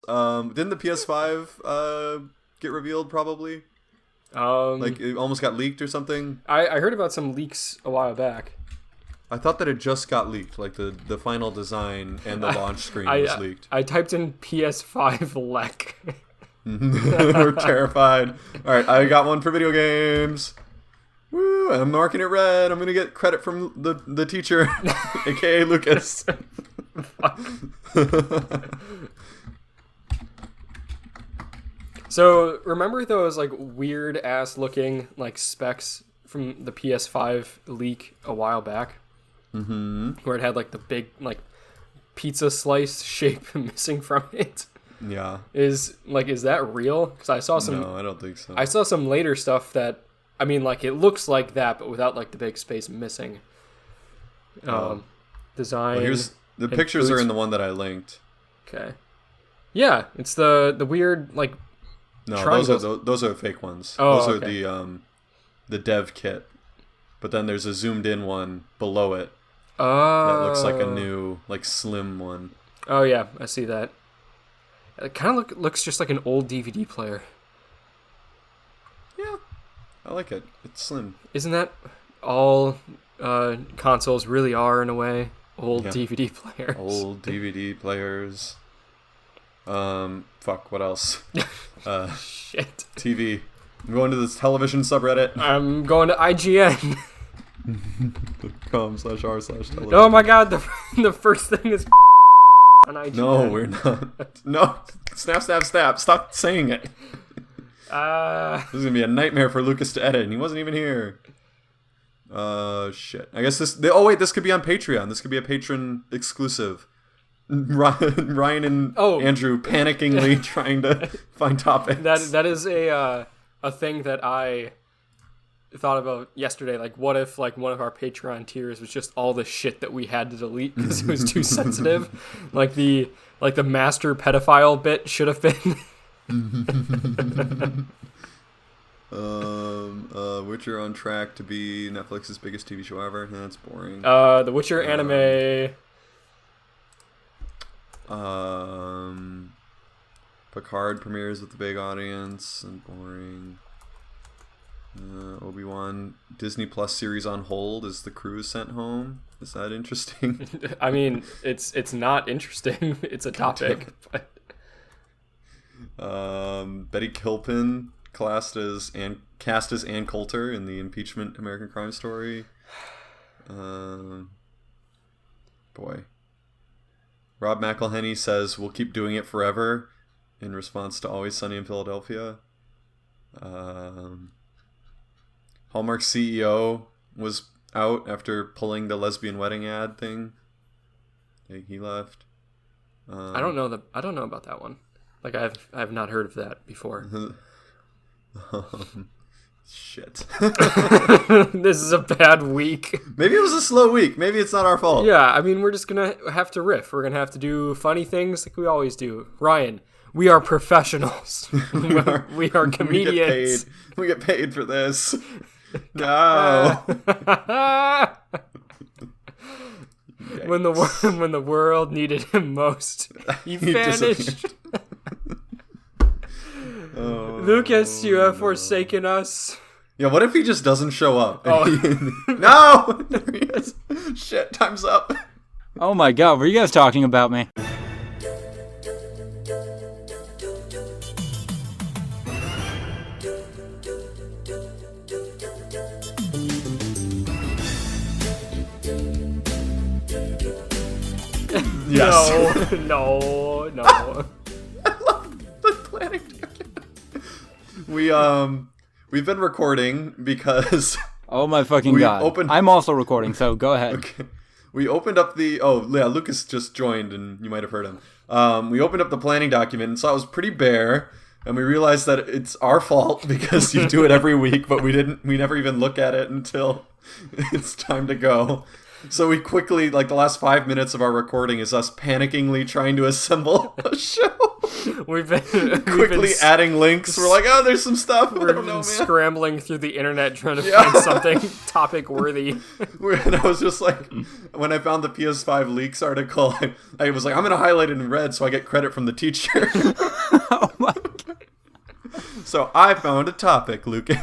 Didn't the PS5 get revealed probably? Like it almost got leaked or something? I heard about some leaks a while back. I thought that it just got leaked, like the final design and the launch screen was leaked. I typed in PS5 lec. We're terrified. All right, I got one for video games. Woo! I'm marking it red. I'm gonna get credit from the teacher, aka Lucas. So remember those like weird ass looking like specs from the PS5 leak a while back? Mm-hmm. Where it had like the big like pizza slice shape missing from it. Yeah. Is that real? Because I saw some. No, I don't think so. I saw some later stuff that, I mean, like it looks like that, but without like the big space missing. Design. Well, here's the pictures are in the one that I linked. Okay. Yeah, it's the weird like. No, triangles. those are fake ones. Oh, those okay. are the dev kit. But then there's a zoomed in one below it. Oh. That looks like a new, like slim one. Oh yeah, I see that. It kind of looks just like an old DVD player. Yeah, I like it. It's slim. Isn't that all consoles really are in a way? Old DVD players. Old DVD players. Fuck, what else? Shit. TV. I'm going to this television subreddit. I'm going to IGN. .com/r/television. Oh my god, the first thing is on IGN. No, we're not. No, snap. Stop saying it. This is gonna be a nightmare for Lucas to edit, and he wasn't even here. Shit. I guess this could be on Patreon. This could be a patron exclusive. Ryan and Andrew panickingly trying to find topics. That is a thing that I thought about yesterday. Like, what if like one of our Patreon tiers was just all the shit that we had to delete because it was too sensitive? Like the master pedophile bit should have been. Witcher on track to be Netflix's biggest TV show ever. That's boring. The Witcher anime. Picard premieres with a big audience and boring. Obi-Wan Disney Plus series on hold as the crew is sent home. Is that interesting? I mean, it's not interesting. It's a topic. But... Betty Kilpin cast as Ann Coulter in the impeachment American Crime Story. Boy. Rob McElhenney says we'll keep doing it forever in response to Always Sunny in Philadelphia. Hallmark CEO was out after pulling the lesbian wedding ad thing. He left. I don't know about that one. Like I've not heard of that before. Shit. This is a bad week. Maybe it was a slow week. Maybe it's not our fault. Yeah, I mean, we're just gonna have to riff. We're gonna have to do funny things like we always do. Ryan, we are professionals. we are comedians. We get paid for this. No. When the world needed him most, he vanished. Lucas, you have forsaken us. Yeah, what if he just doesn't show up? Oh. No! There he is. Shit, time's up. Oh my god, were you guys talking about me? Yes. No. I love the planning document. We've been recording because Oh my fucking god. I'm also recording, so go ahead. Okay. We opened up Lucas just joined and you might have heard him. We opened up the planning document and saw it was pretty bare, and we realized that it's our fault because you do it every week, but we never even look at it until it's time to go. So we quickly, like the last 5 minutes of our recording is us panickingly trying to assemble a show. We've been quickly adding links. We're like, oh, there's some stuff. We've been scrambling through the internet trying to find something topic worthy. And I was just like, when I found the PS5 leaks article, I was like, I'm going to highlight it in red so I get credit from the teacher. Oh my God. So I found a topic, Lucas.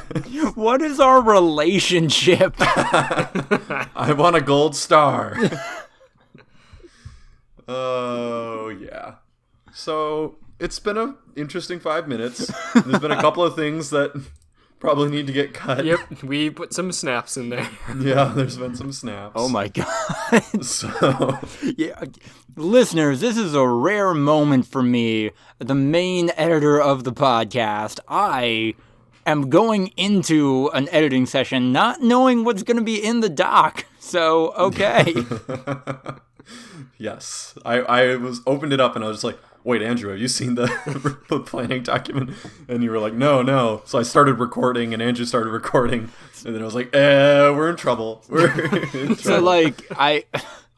What is our relationship? I want a gold star. Oh, yeah. So it's been an interesting 5 minutes. There's been a couple of things that probably need to get cut. Yep, we put some snaps in there. Yeah, there's been some snaps. Oh my God. So, yeah, listeners, this is a rare moment for me, the main editor of the podcast. I am going into an editing session not knowing what's going to be in the doc. So, okay. Yes. I opened it up and I was just like, wait, Andrew, have you seen the planning document? And you were like, no. So I started recording and Andrew started recording. And then I was like, we're in trouble. We're in trouble. So, like, I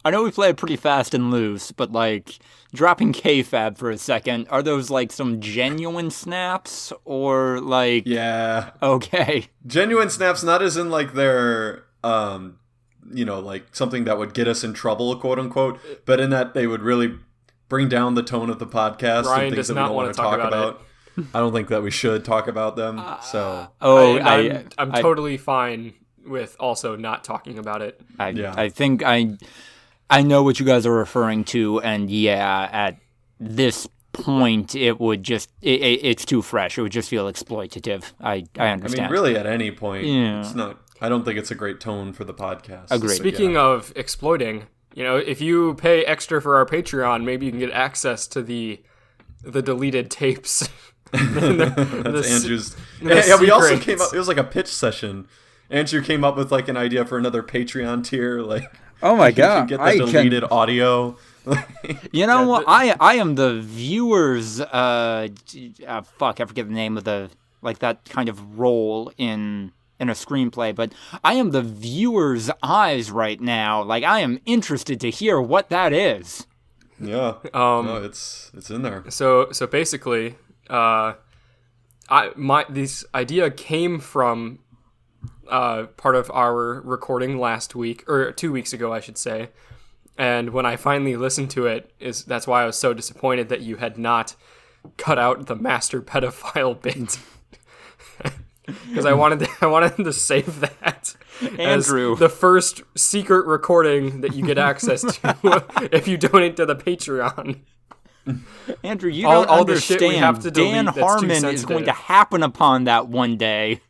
know we play it pretty fast and loose, but, like, dropping Kayfabe for a second, are those, like, some genuine snaps? Or, like... Yeah. Okay. Genuine snaps, not as in, like, they're... like something that would get us in trouble, quote unquote, but in that they would really bring down the tone of the podcast. Ryan and things does that we not don't want to talk about it. I don't think that we should talk about them. I'm totally fine with also not talking about it. I think I know what you guys are referring to, and yeah, at this point, it would just it's too fresh. It would just feel exploitative. I understand. I mean, really, at any point, yeah. It's not. I don't think it's a great tone for the podcast. Agreed. Speaking of exploiting, if you pay extra for our Patreon, maybe you can get access to the deleted tapes. That's Andrew's. Yeah, we also came up. It was like a pitch session. Andrew came up with like an idea for another Patreon tier. Like, oh my God, get the deleted audio. You know what? I am the viewers. I forget the name of that kind of role in a screenplay, but I am the viewer's eyes right now. Like, I am interested to hear what that is. Yeah. No, it's in there. So basically, this idea came from part of our recording last week, or 2 weeks ago, I should say. And when I finally listened to it, that's why I was so disappointed that you had not cut out the master pedophile bit. Because I wanted to save that, Andrew, as the first secret recording that you get access to if you donate to the Patreon. Andrew, you don't understand. The shit we have to delete, Dan Harmon is going to happen upon that one day,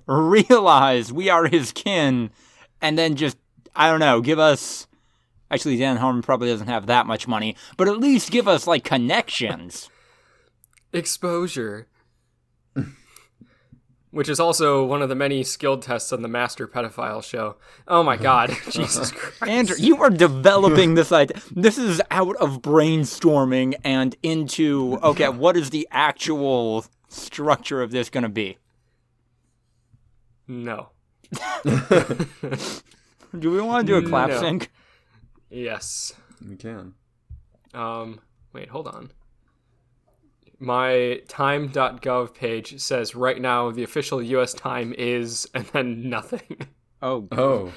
realize we are his kin, and then just, I don't know, give us... Actually, Dan Harmon probably doesn't have that much money, but at least give us, like, connections. Exposure. Which is also one of the many skilled tests on the Master Pedophile show. Oh my God, Jesus Christ. Andrew, you are developing this idea. This is out of brainstorming and into, okay, what is the actual structure of this going to be? No. Do we want to do a clap sync? Yes. We can. Wait, hold on. My time.gov page says right now the official US time is, and then nothing. Oh.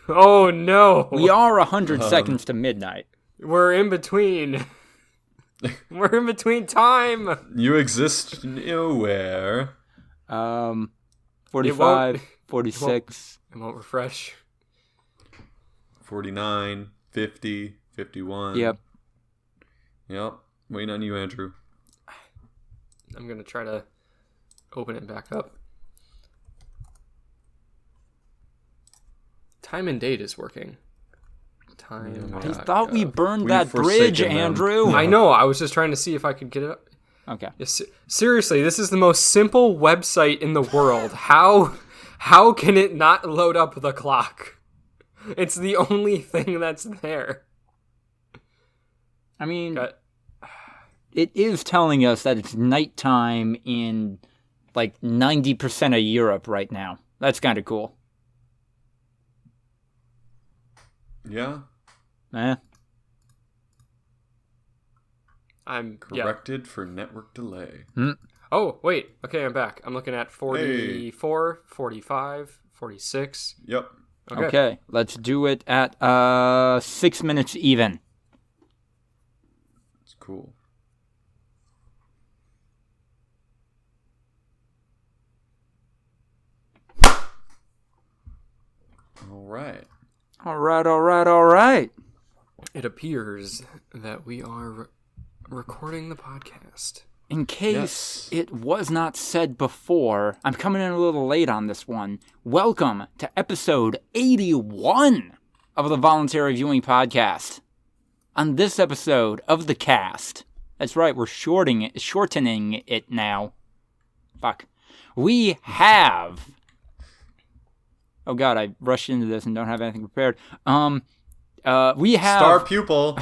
Oh no. We are 100 seconds to midnight. We're in between. We're in between time. You exist nowhere. 45, 46. It won't refresh. 49, 50, 51. Yep. Waiting on you, Andrew. I'm going to try to open it back up. Time and date is working. Time. I thought we burned that bridge, Andrew. I know. I was just trying to see if I could get it up. Okay. Seriously, this is the most simple website in the world. How can it not load up the clock? It's the only thing that's there. I mean, it is telling us that it's nighttime in like 90% of Europe right now. That's kind of cool. Yeah. Corrected for network delay. Oh, wait. Okay, I'm back. I'm looking at 44, 45, 46. Yep. Okay, let's do it at 6 minutes even. It's cool. All right. It appears that we are recording the podcast. In case it was not said before, I'm coming in a little late on this one. Welcome to episode 81 of the Voluntary Viewing Podcast. On this episode of the cast, that's right, we're shortening it now. Fuck. We have... Oh god, I rushed into this and don't have anything prepared. We have... Star pupil,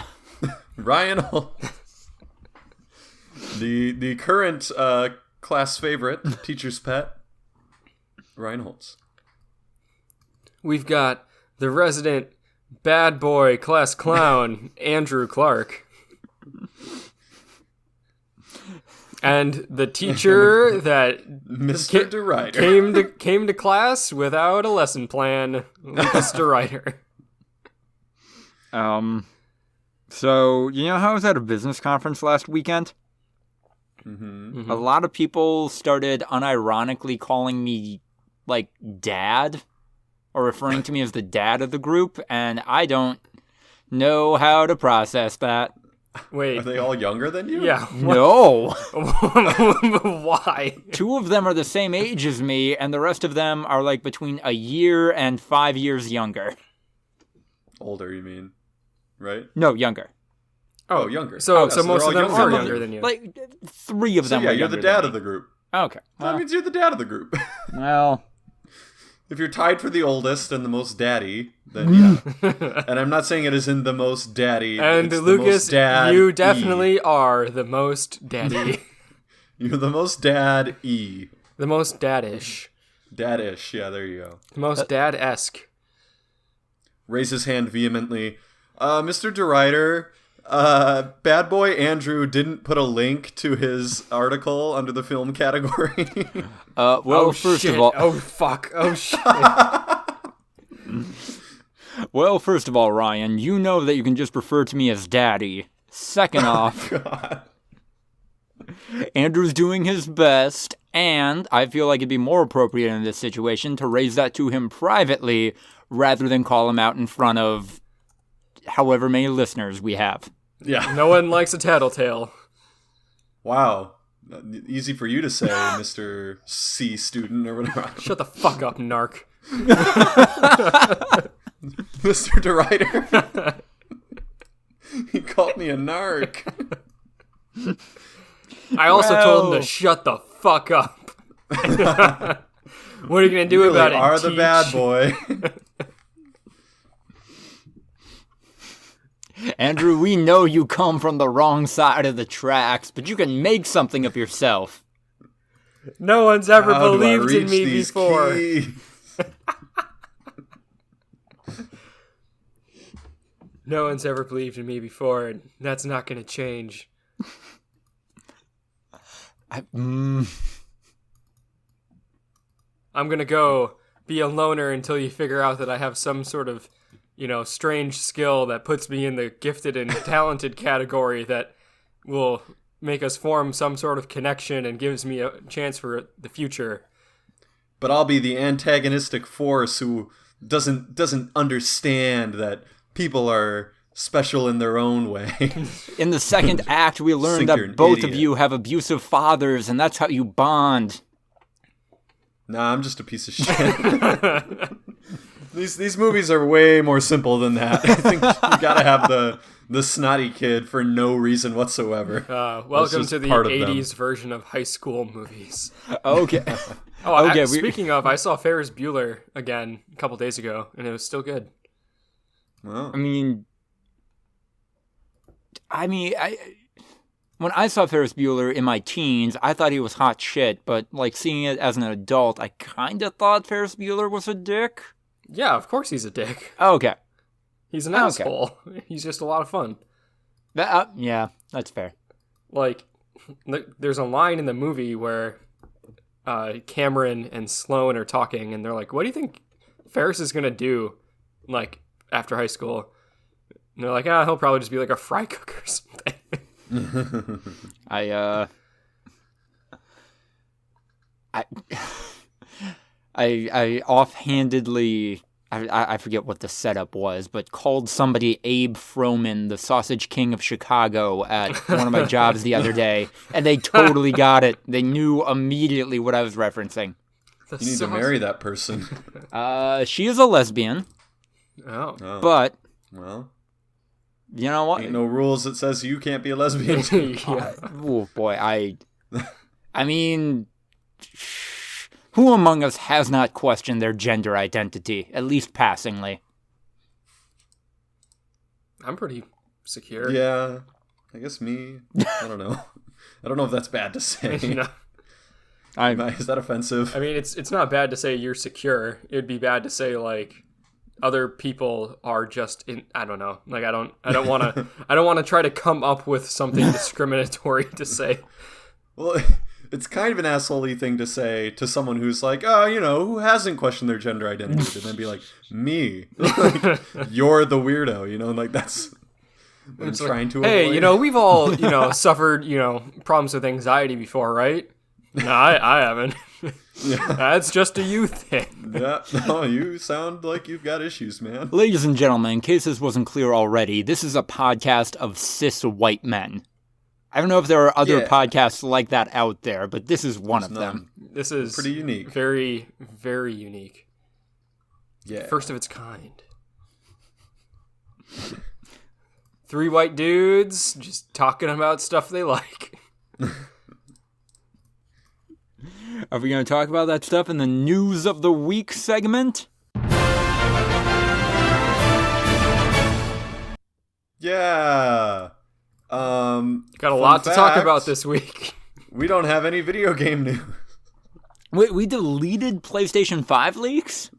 Ryan Holt. The current class favorite, teacher's pet, Ryan Holtz. We've got the resident bad boy class clown, Andrew Clark. And the teacher that Mr. DeRuyter came to class without a lesson plan, Lucas DeRuyter. So, you know how I was at a business conference last weekend? Mm-hmm. A lot of people started unironically calling me, like, dad, or referring to me as the dad of the group, and I don't know how to process that. Wait. Are they all younger than you? Yeah. No. Why? 2 of them are the same age as me, and the rest of them are, like, between a year and 5 years younger. Older, you mean? Right? No, younger. Oh, younger. So so most of them younger are than younger than you. Like, 3 of them are you're younger the dad than of the group. Okay. That means you're the dad of the group. Well... If you're tied for the oldest and the most daddy, then yeah. And I'm not saying it is in the most daddy. And it's Lucas, the most you definitely are the most daddy. You're the most dad-y. The most dadish. Dadish, yeah, there you go. The most dad-esque. Raise his hand vehemently. Mr. DeRuyter, Bad Boy Andrew didn't put a link to his article under the film category. First of all... Oh, fuck. Oh, shit. Well, first of all, Ryan, you know that you can just refer to me as Daddy. Second off, God. Andrew's doing his best, and I feel like it'd be more appropriate in this situation to raise that to him privately rather than call him out in front of however many listeners we have. Yeah. No one likes a tattletale. Wow. Easy for you to say, Mr. C student or whatever. Shut the fuck up, narc. Mr. DeRuyter. He called me a narc. I also told him to shut the fuck up. What are you going to do about it? You are the bad boy. Andrew, we know you come from the wrong side of the tracks, but you can make something of yourself. No one's ever believed in me before. No one's ever believed in me before, and that's not going to change. I'm going to go be a loner until you figure out that I have some sort of, strange skill that puts me in the gifted and talented category that will make us form some sort of connection and gives me a chance for the future. But I'll be the antagonistic force who doesn't understand that people are special in their own way. In the second act, we learned that both of you have abusive fathers, and that's how you bond. Nah, I'm just a piece of shit. These movies are way more simple than that. I think you gotta have the snotty kid for no reason whatsoever. Welcome to the 80s version of high school movies. Okay. Speaking of, I saw Ferris Bueller again a couple days ago, and it was still good. Wow. When I saw Ferris Bueller in my teens, I thought he was hot shit, but, seeing it as an adult, I kind of thought Ferris Bueller was a dick. Yeah, of course he's a dick. Okay. He's an asshole. He's just a lot of fun. Yeah, that's fair. like, there's a line in the movie where Cameron and Sloane are talking, and they're like, "What do you think Ferris is gonna do, like, after high school?" And they're like, he'll probably just be like a fry cook or something. I offhandedly, I forget what the setup was, but called somebody Abe Froman, the Sausage King of Chicago, at one of my jobs the other day, and they totally got it. They knew immediately what I was referencing. You need to marry that person. She is a lesbian. Oh. But, well, you know what? Ain't no rules that says you can't be a lesbian. Oh boy, I mean, who among us has not questioned their gender identity, at least passingly? I'm pretty secure. Yeah, I guess me. I don't know. I don't know if that's bad to say. No. Is that offensive? I mean, it's not bad to say you're secure. It'd be bad to say, like, other people are just in. I don't know. Like, I don't want to try to come up with something discriminatory to say. Well, it's kind of an asshole-y thing to say to someone who's like, oh, who hasn't questioned their gender identity, and then be like, me. Like, you're the weirdo, like, that's what I'm trying to avoid. Hey, we've all, suffered, problems with anxiety before, right? No, I haven't. Yeah. That's just a you thing. Yeah, no, you sound like you've got issues, man. Ladies and gentlemen, in case this wasn't clear already, this is a podcast of cis white men. I don't know if there are other podcasts like that out there, but this is one of them. This is pretty unique. Very, very unique. Yeah. First of its kind. 3 white dudes just talking about stuff they like. Are we going to talk about that stuff in the News of the Week segment? Yeah. Got a lot to talk about this week. We don't have any video game news. Wait, we deleted PlayStation 5 leaks?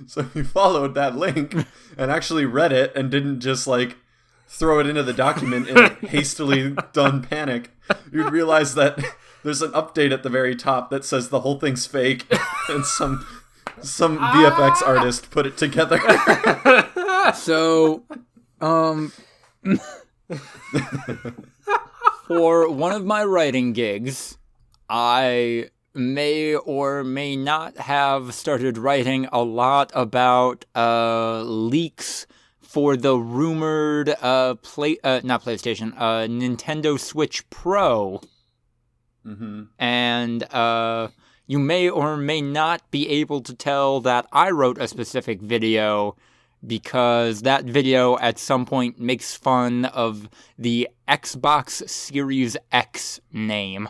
So if you followed that link and actually read it and didn't just, like, throw it into the document in a hastily done panic, you'd realize that there's an update at the very top that says the whole thing's fake and some VFX artist put it together. So, for one of my writing gigs, I may or may not have started writing a lot about leaks for the rumored Nintendo Switch Pro. Mm-hmm. And you may or may not be able to tell that I wrote a specific video because that video at some point makes fun of the Xbox Series X name.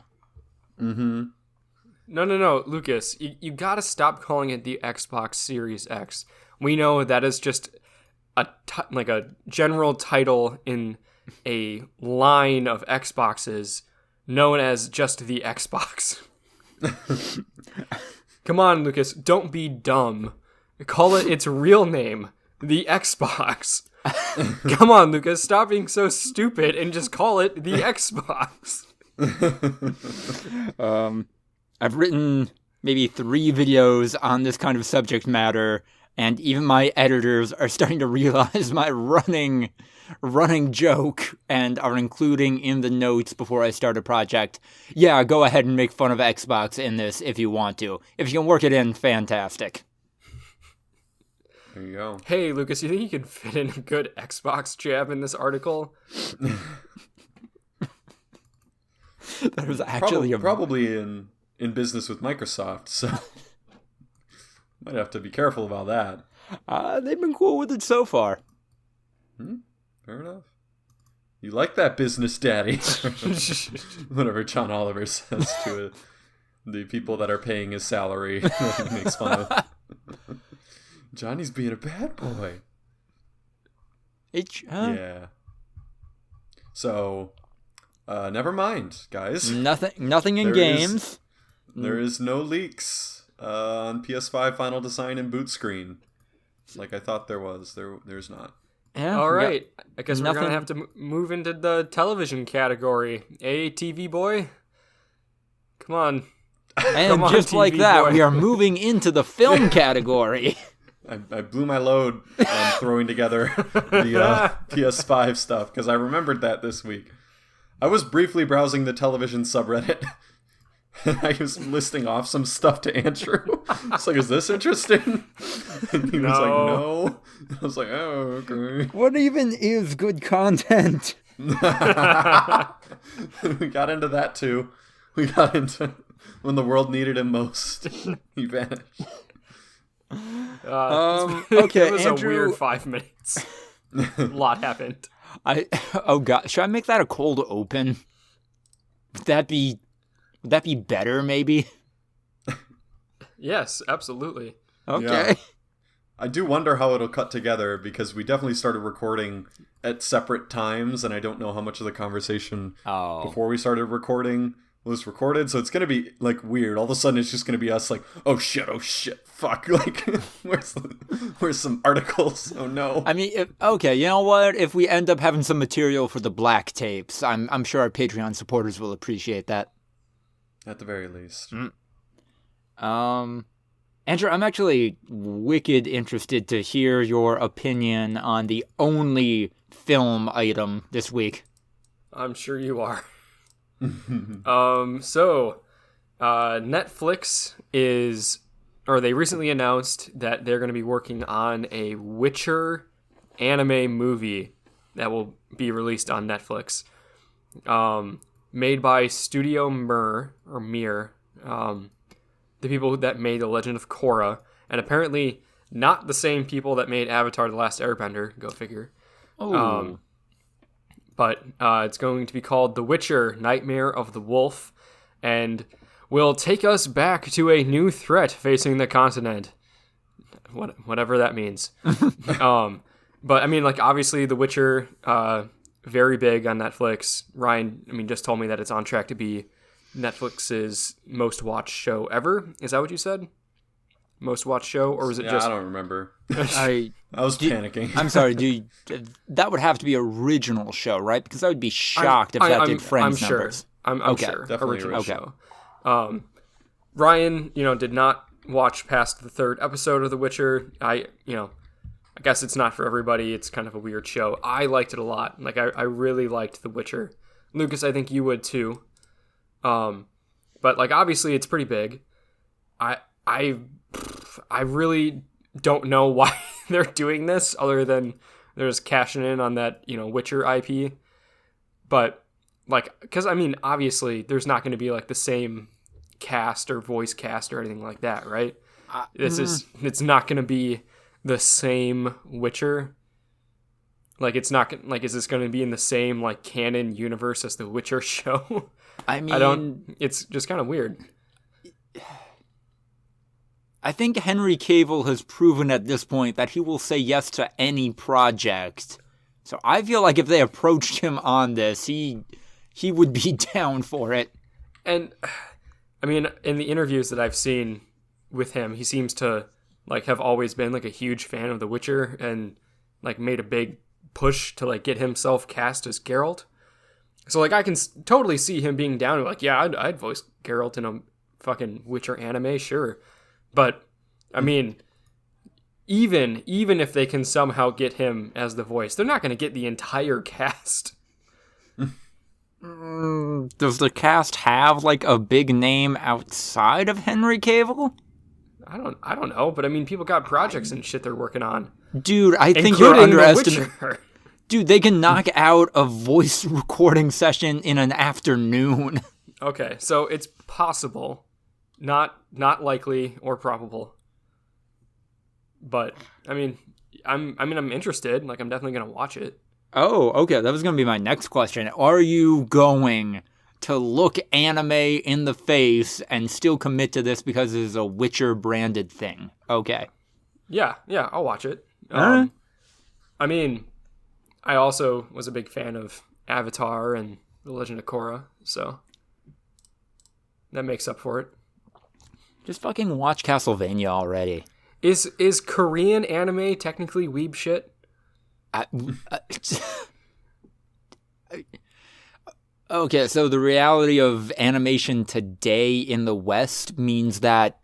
Mm-hmm. No, Lucas, you gotta stop calling it the Xbox Series X. We know that is just a general title in a line of Xboxes known as just the Xbox. Come on, Lucas, don't be dumb. Call it its real name, the Xbox. Come on, Lucas, stop being so stupid and just call it the Xbox. I've written maybe 3 videos on this kind of subject matter, and even my editors are starting to realize my running joke and are including in the notes before I start a project. Yeah, go ahead and make fun of Xbox in this if you want to. If you can work it in, fantastic. There you go. Hey, Lucas, you think you could fit in a good Xbox jab in this article? That was actually probably in business with Microsoft, so might have to be careful about that. They've been cool with it so far. Fair enough. You like that business, daddy? Whatever John Oliver says to the people that are paying his salary that he makes fun of. Johnny's being a bad boy. Yeah. So, never mind, guys. Nothing in games. There is no leaks on PS5 Final Design and boot screen. Like I thought there was. There's not. Yeah. All right. I guess we're nothing- going to have to move into the television category. TV boy? Come on. And Come on, just like TV that, boy. we are moving into the film category. I blew my load on throwing together the PS5 stuff because I remembered that this week. I was briefly browsing the television subreddit. I was listing off some stuff to Andrew. It's like, is this interesting? And he was like, no. I was like, oh, okay. What even is good content? We got into that too. We got into when the world needed him most. He vanished. Okay, It was Andrew. a weird 5 minutes. A lot happened. Oh god, should I make that a cold open? Would that be better? Maybe. Yes, absolutely. Okay. Yeah. I do wonder how it'll cut together because we definitely started recording at separate times, and I don't know how much of the conversation before we started recording was recorded, so it's gonna be like weird. All of a sudden, it's just gonna be us like, oh shit, fuck, like where's some articles? Oh no. I mean, okay, you know what? If we end up having some material for the black tapes, I'm sure our Patreon supporters will appreciate that. At the very least. Andrew, I'm actually wicked interested to hear your opinion on the only film item this week. I'm sure you are. Netflix they recently announced that they're going to be working on a Witcher anime movie that will be released on Netflix. Made by Studio Mir, the people that made The Legend of Korra, and apparently not the same people that made Avatar: The Last Airbender, go figure. Oh. But it's going to be called The Witcher: Nightmare of the Wolf, and will take us back to a new threat facing the continent. Whatever that means. But I mean, like, obviously The Witcher, very big on Netflix. Ryan, just told me that it's on track to be Netflix's most watched show ever. Is that what you said? Most watched show, or was it just? I don't remember. I was panicking. I'm sorry, that would have to be original show, right? Because I would be shocked if that did Friends numbers. I'm Okay. sure. Definitely original original. show. Ryan, did not watch past the 3rd episode of The Witcher. I guess it's not for everybody. It's kind of a weird show. I liked it a lot. Like, I really liked The Witcher. Lucas, I think you would too. But like, obviously it's pretty big. I really don't know why they're doing this other than they're just cashing in on that, Witcher IP. But like, because obviously there's not going to be like the same cast or voice cast or anything like that, right? It's not going to be the same Witcher. Like, it's not like, is this going to be in the same like canon universe as the Witcher show? It's just kind of weird. I think Henry Cavill has proven at this point that he will say yes to any project. So I feel like if they approached him on this, he would be down for it. And in the interviews that I've seen with him, he seems to like have always been like a huge fan of The Witcher and like made a big push to like get himself cast as Geralt. So like I can totally see him being down, like, yeah, I'd voice Geralt in a fucking Witcher anime, sure. But even if they can somehow get him as the voice, they're not going to get the entire cast. Does the cast have like a big name outside of Henry Cavill? I don't know, but people got projects and shit they're working on. Dude, I think you're including The underestimating. Witcher. Dude, they can knock out a voice recording session in an afternoon. Okay, so it's possible, not likely or probable. But I'm interested. Like, I'm definitely gonna watch it. Oh, okay. That was gonna be my next question. Are you going to look anime in the face and still commit to this because it is a Witcher branded thing? Okay. Yeah, I'll watch it. Alright. I also was a big fan of Avatar and The Legend of Korra, so that makes up for it. Just fucking watch Castlevania already. Is Korean anime technically weeb shit? Okay, so the reality of animation today in the West means that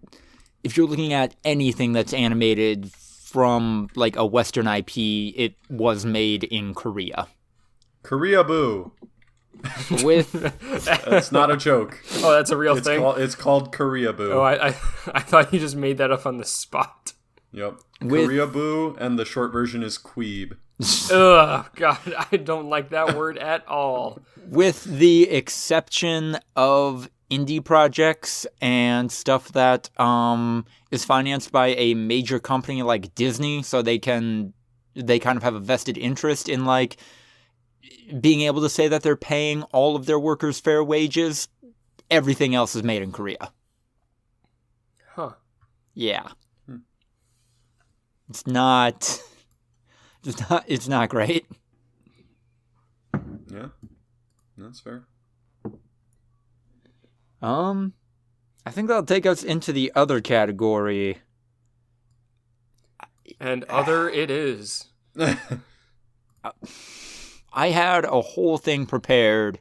if you're looking at anything that's animated from like a Western IP, it was made in Korea. Korea boo. With That's not a joke. Oh, that's a real thing? It's called Korea boo. Oh, I thought you just made that up on the spot. Yep. Korea boo, and the short version is queeb. Ugh, God, I don't like that word at all. with the exception of indie projects and stuff that is financed by a major company like Disney, so they kind of have a vested interest in like being able to say that they're paying all of their workers fair wages. Everything else is made in Korea. Huh. Yeah. It's not great. Yeah. That's fair. I think that'll take us into the other category. And other it is. I had a whole thing prepared,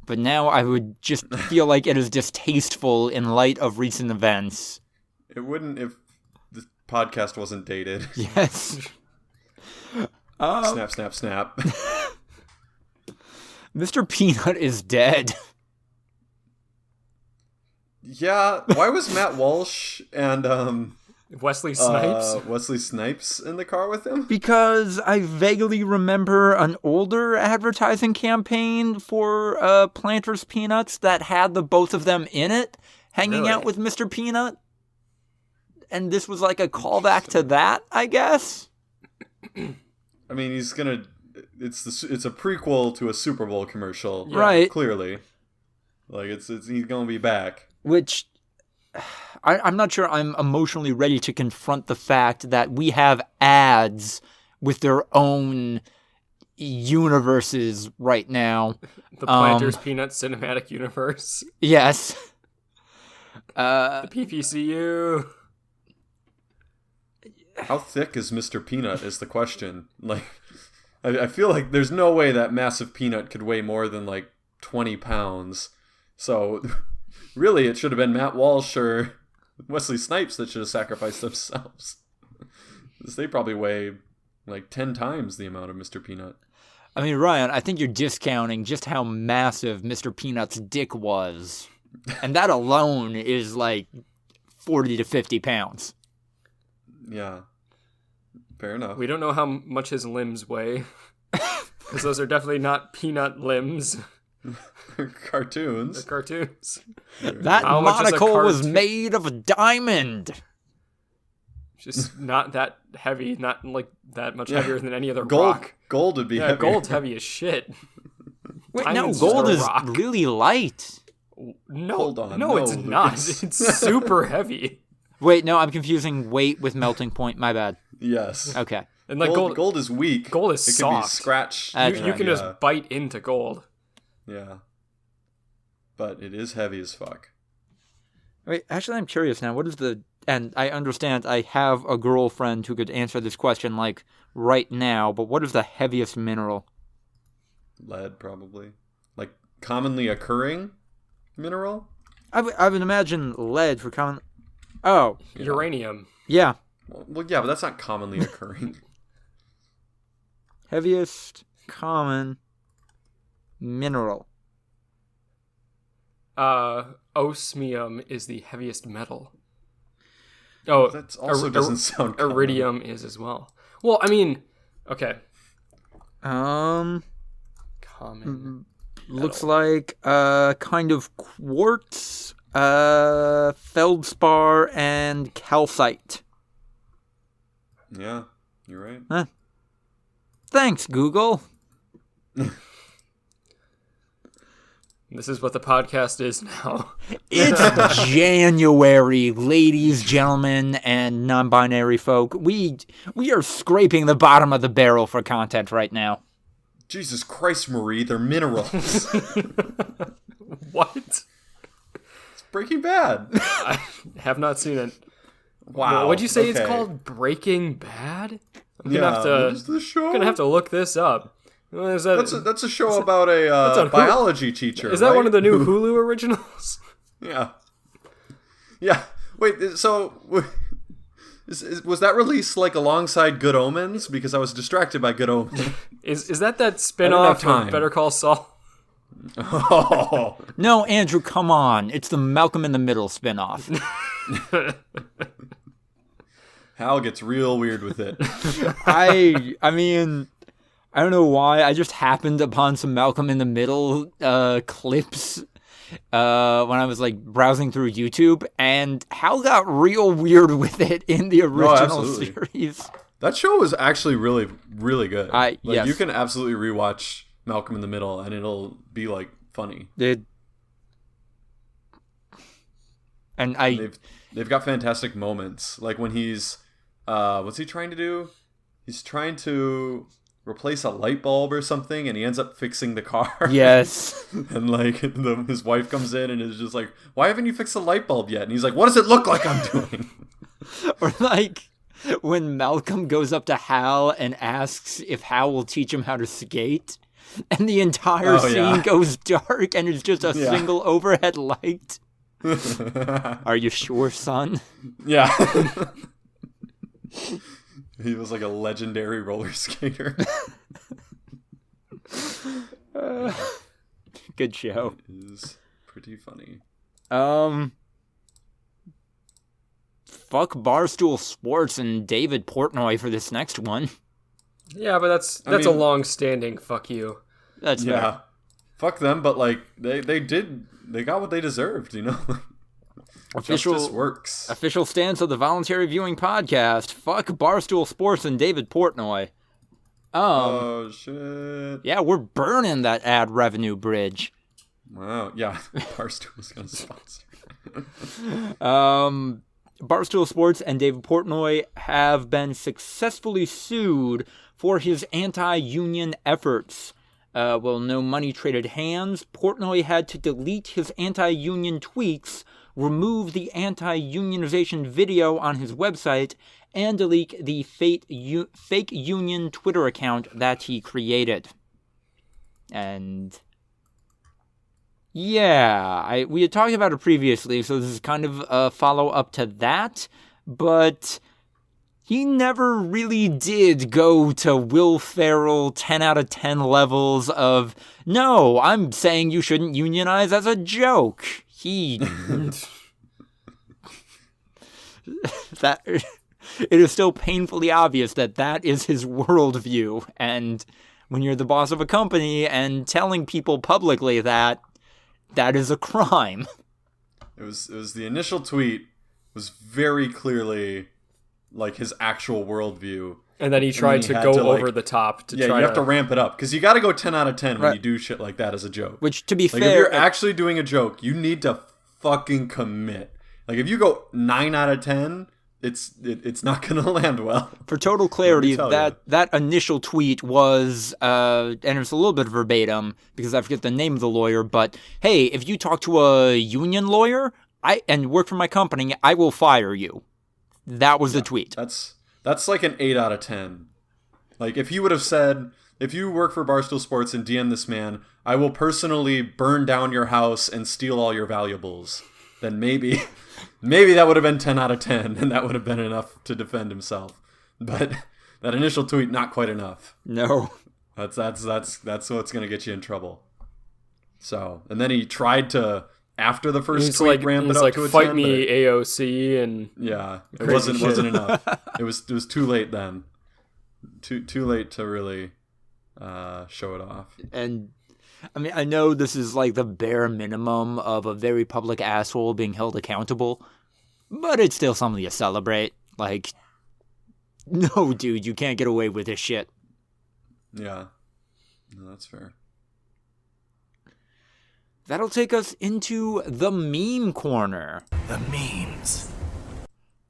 but now I would just feel like it is distasteful in light of recent events. It wouldn't if the podcast wasn't dated. Yes. Snap, snap, snap. Mr. Peanut is dead. Yeah, why was Matt Walsh and Wesley Snipes in the car with him? Because I vaguely remember an older advertising campaign for Planters Peanuts that had the both of them in it, hanging out with Mr. Peanut. And this was like a callback to that, I guess. I mean, it's a prequel to a Super Bowl commercial, right? Clearly, like he's gonna be back. Which I'm not sure I'm emotionally ready to confront the fact that we have ads with their own universes right now. The Planters Peanut Cinematic Universe. Yes. The PPCU. How thick is Mr. Peanut is the question. Like, I feel like there's no way that massive peanut could weigh more than like 20 pounds. So really it should have been Matt Walsh or Wesley Snipes that should have sacrificed themselves. They probably weigh like 10 times the amount of Mr. Peanut. I mean, Ryan, I think you're discounting just how massive Mr. Peanut's dick was. And that alone is like 40 to 50 pounds. Yeah. Fair enough. We don't know how much his limbs weigh. Because those are definitely not peanut limbs. Cartoons. They're cartoons. That monocle was made of a diamond. Just not that heavy, not like that much heavier than any other rock. Gold would be heavier. Gold's heavy as shit. Wait, no, gold is really light. No, hold on. No, it's not. It's super heavy. Wait, no, I'm confusing weight with melting point. My bad. Yes. Okay. And like gold is weak. Gold is soft. It can be scratched. You can just bite into gold. Yeah. But it is heavy as fuck. Wait, actually, I'm curious now. What is and I understand I have a girlfriend who could answer this question like right now, but what is the heaviest mineral? Lead, probably. Like commonly occurring mineral? I would imagine lead for common. Oh. Yeah. Uranium. Yeah. Well, yeah, but that's not commonly occurring. Heaviest common mineral. Osmium is the heaviest metal. Oh, that also doesn't sound common. Iridium is as well. Well, I mean, okay. Common. Looks metal. like kind of quartz, feldspar, and calcite. Yeah, you're right. Huh. Thanks, Google. This is what the podcast is now. It's January, ladies, gentlemen, and non-binary folk. We are scraping the bottom of the barrel for content right now. Jesus Christ, Marie, they're minerals. What? It's Breaking Bad. I have not seen it. Wow. What'd you say it's called? Breaking Bad? I'm gonna have to. What is the show? I'm gonna have to look this up. Is that, That's a show about a biology teacher. is that one of the new Hulu originals? Yeah. Yeah. Wait. So was that released like alongside Good Omens? Because I was distracted by Good Omens. Is that spin-off of Better Call Saul? Oh. No, Andrew, come on. It's the Malcolm in the Middle spinoff. Hal gets real weird with it. I mean, I don't know why. I just happened upon some Malcolm in the Middle clips when I was like browsing through YouTube, and Hal got real weird with it in the original series. That show was actually really, really good. Yes. You can absolutely rewatch Malcolm in the Middle, and it'll be like funny. They've got fantastic moments, like when he's what's he trying to do? He's trying to replace a light bulb or something, and he ends up fixing the car. Yes. And like his wife comes in and is just like, "Why haven't you fixed the light bulb yet?" And he's like, "What does it look like I'm doing?" Or like when Malcolm goes up to Hal and asks if Hal will teach him how to skate, and the entire scene goes dark and it's just a single overhead light. Are you sure, son? Yeah. He was like a legendary roller skater. Good show. It is pretty funny. Fuck Barstool Sports and David Portnoy for this next one. Yeah, but that's a long-standing fuck you. That's fair. Fuck them, but like they got what they deserved, you know? Justice works. Official stance of the Voluntary Viewing Podcast. Fuck Barstool Sports and David Portnoy. Oh shit. Yeah, we're burning that ad revenue bridge. Wow. Yeah. Barstool's gonna sponsor. Barstool Sports and David Portnoy have been successfully sued for his anti-union efforts. No money traded hands. Portnoy had to delete his anti-union tweets, remove the anti-unionization video on his website, and delete the fake union Twitter account that he created. And yeah, we had talked about it previously, so this is kind of a follow-up to that, but he never really did go to Will Ferrell 10 out of 10 levels of, no, I'm saying you shouldn't unionize as a joke. That it is still painfully obvious that is his worldview, and when you're the boss of a company and telling people publicly that is a crime. It was the initial tweet was very clearly like his actual worldview. And then he tried to go over the top to try to... you have to ramp it up. Because you got to go 10 out of 10 when you do shit like that as a joke. Which, to be fair... fair... if you're actually doing a joke, you need to fucking commit. Like, if you go 9 out of 10, it's not going to land well. For total clarity, that initial tweet was... and it's a little bit verbatim, because I forget the name of the lawyer, but, hey, if you talk to a union lawyer and work for my company, I will fire you. That was the tweet. That's like an 8 out of 10. Like, if he would have said, if you work for Barstool Sports and DM this man, I will personally burn down your house and steal all your valuables, then maybe that would have been 10 out of 10, and that would have been enough to defend himself. But that initial tweet, not quite enough. No. That's what's going to get you in trouble. So, and then he tried to... After the first tweet, ramp it up to a 10. Fight me, AOC, and it wasn't enough. It was too late then. Too late to really show it off. And I mean, I know this is like the bare minimum of a very public asshole being held accountable, but it's still something to celebrate. Like, no, dude, you can't get away with this shit. Yeah, no, that's fair. That'll take us into the meme corner. The memes.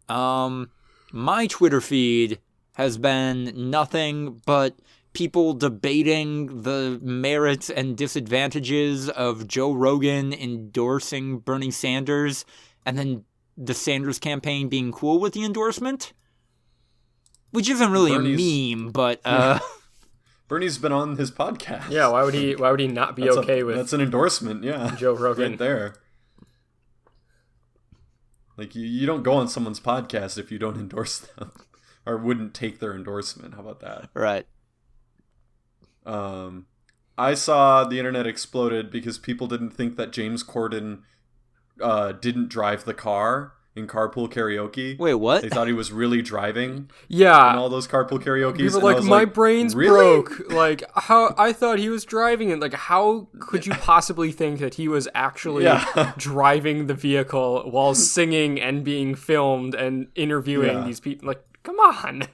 My Twitter feed has been nothing but people debating the merits and disadvantages of Joe Rogan endorsing Bernie Sanders, and then the Sanders campaign being cool with the endorsement. which isn't really Bernie's- a meme, but Bernie's been on his podcast. Yeah, why would he not be okay with that's an endorsement, yeah. Joe Rogan? Right there. Like, you don't go on someone's podcast if you don't endorse them. Or wouldn't take their endorsement. How about that? right. I saw the internet exploded because people didn't think that James Corden didn't drive the car in Carpool Karaoke. Wait, what? They thought he was really driving in Yeah. all those Carpool Karaoke's. People and were I like, was my brain's really? broke. Like, how I thought he was driving it. Like, how could you possibly think that he was actually Yeah. driving the vehicle while singing and being filmed and interviewing Yeah. these people? Like, come on.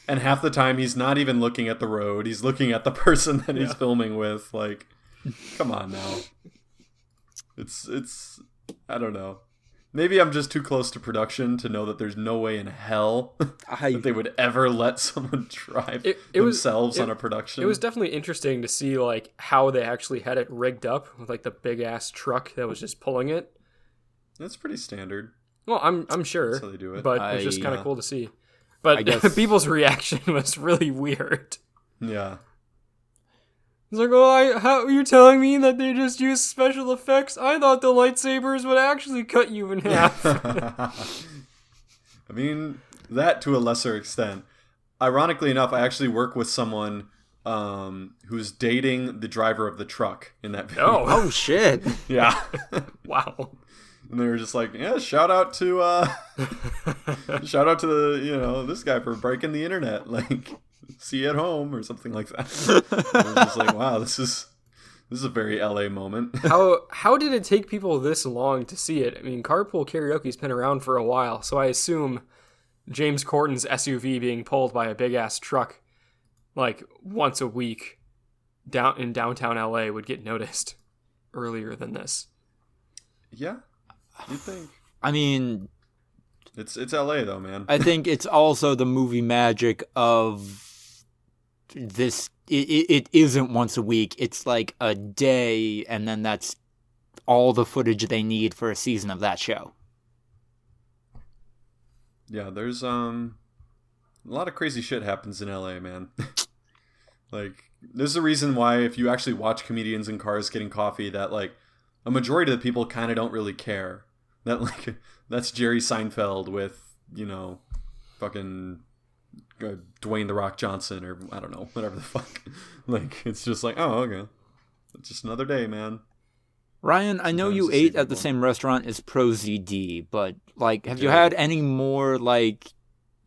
And half the time he's not even looking at the road. He's looking at the person that he's filming with. Like, come on now. It's I don't know. Maybe I'm just too close to production to know that there's no way in hell that they would ever let someone drive themselves on a production. It was definitely interesting to see, like, how they actually had it rigged up with, like, the big-ass truck that was just pulling it. That's pretty standard. Well, I'm sure. That's how they do it. But it's just kind of cool to see. But people's reaction was really weird. Yeah. It's like, oh, how you're telling me that they just use special effects? I thought the lightsabers would actually cut you in half. I mean, that to a lesser extent. Ironically enough, I actually work with someone who's dating the driver of the truck in that video. Oh shit. Yeah. Wow. And they were just like, yeah, shout out to this guy for breaking the internet. Like, see you at home or something like that. I was just like, wow, this is a very LA moment. How did it take people this long to see it? I mean, Carpool Karaoke's been around for a while, so I assume James Corden's SUV being pulled by a big-ass truck like once a week down in downtown LA would get noticed earlier than this. Yeah, you think? I mean, it's LA though, man. I think it's also the movie magic of this. It isn't once a week. It's like a day, and then that's all the footage they need for a season of that show. Yeah, there's a lot of crazy shit happens in LA, man. Like, there's a reason why if you actually watch comedians in cars getting coffee, that like a majority of the people kind of don't really care. That like that's Jerry Seinfeld with, you know, fucking Dwayne The Rock Johnson, or I don't know, whatever the fuck. Like, it's just like, oh, okay, it's just another day, man. Ryan, I know you ate at the same restaurant as Pro ZD, but like, have you had any more like